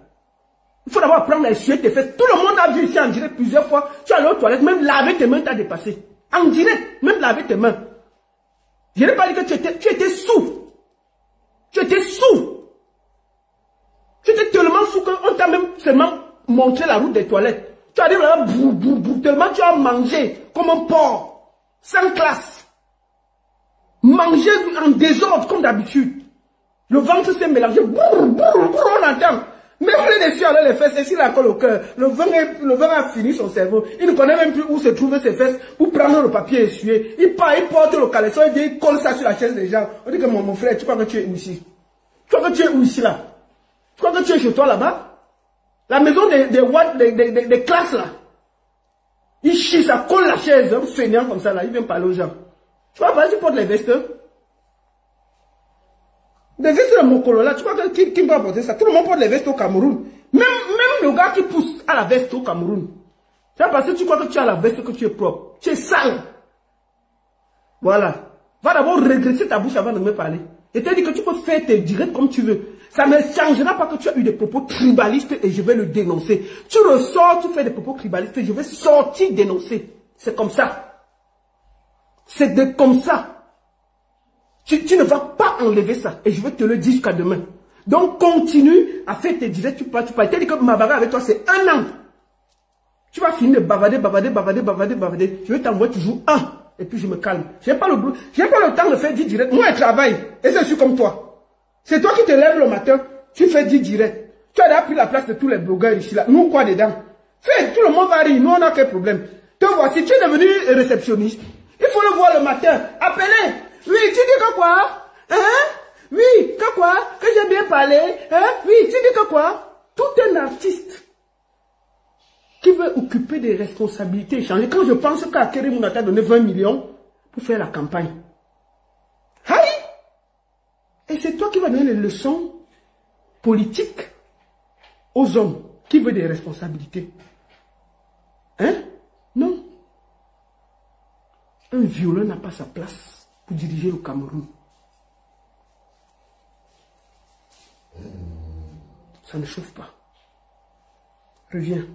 Il faut d'abord apprendre à essuyer tes fesses. Tout le monde a vu ici en direct plusieurs fois. Tu es allé aux toilettes, même laver tes mains, t'as dépassé. En direct, même laver tes mains. Je n'ai pas dit que tu étais sous. Tu étais sous. Tu étais tellement sous qu'on t'a même seulement montré la route des toilettes. Tu arrives là, tellement tu as mangé comme un porc. Sans classe. Manger en désordre comme d'habitude. Le ventre s'est mélangé. On entend. Mais vous les sur les fesses, et s'il a encore le cœur, le vin a fini son cerveau. Il ne connaît même plus où se trouvent ses fesses pour prendre le papier essuyé. Il part, il porte le caleçon, il colle ça sur la chaise des gens. On dit que mon frère, tu crois que tu es où ici? Tu crois que tu es où ici là? Tu crois que tu es chez toi là-bas? La maison des classes là. Il chie, ça colle la chaise, un fainéant comme ça là, il vient parler aux gens. Tu vois pas, tu portes les vestes. Des vestes de Mokolo là, tu crois que qui va porter ça? Tout le monde porte les vestes au Cameroun. Même le gars qui pousse à la veste au Cameroun. C'est parce que tu crois que tu as la veste que tu es propre. Tu es sale. Voilà. Va d'abord regretter ta bouche avant de me parler. Et te dire que tu peux faire tes directs comme tu veux. Ça ne changera pas que tu as eu des propos tribalistes et je vais le dénoncer. Tu ressors, tu fais des propos tribalistes et je vais sortir dénoncer. C'est comme ça. C'est comme ça. Tu ne vas pas enlever ça. Et je vais te le dire jusqu'à demain. Donc continue à faire tes directs. Tu parles. Tu dit que ma bagarre avec toi c'est 1 an. Tu vas finir de bavarder. Je vais t'envoyer toujours un. Et puis je me calme. Je n'ai pas le temps de faire 10 directs. Moi je travaille. Et je suis comme toi. C'est toi qui te lèves le matin. Tu fais 10 directs. Tu as déjà pris la place de tous les blogueurs ici là. Nous quoi dedans? Fais, tout le monde va rire. Nous on n'a quel problème. Te voici. Tu es devenu réceptionniste. Il faut le voir le matin. Appelez. Oui, tu dis que quoi? Hein? Oui, que quoi? Que j'ai bien parlé? Hein? Oui, tu dis que quoi? Tout un artiste qui veut occuper des responsabilités échangées. Quand je pense qu'à Kérim t'a donné 20 millions pour faire la campagne. Aïe! Et c'est toi qui vas donner les leçons politiques aux hommes qui veulent des responsabilités. Hein? Non. Un violeur n'a pas sa place pour diriger le Cameroun. Ça ne chauffe pas. Reviens.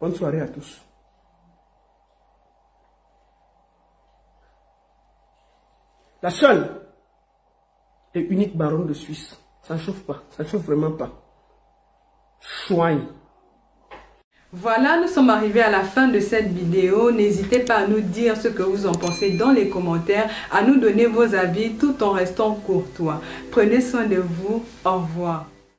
Bonne soirée à tous. La seule et unique baronne de Suisse. Ça ne chauffe pas. Ça ne chauffe vraiment pas. soigne. Voilà, nous sommes arrivés à la fin de cette vidéo. N'hésitez pas à nous dire ce que vous en pensez dans les commentaires, à nous donner vos avis tout en restant courtois. Prenez soin de vous. Au revoir.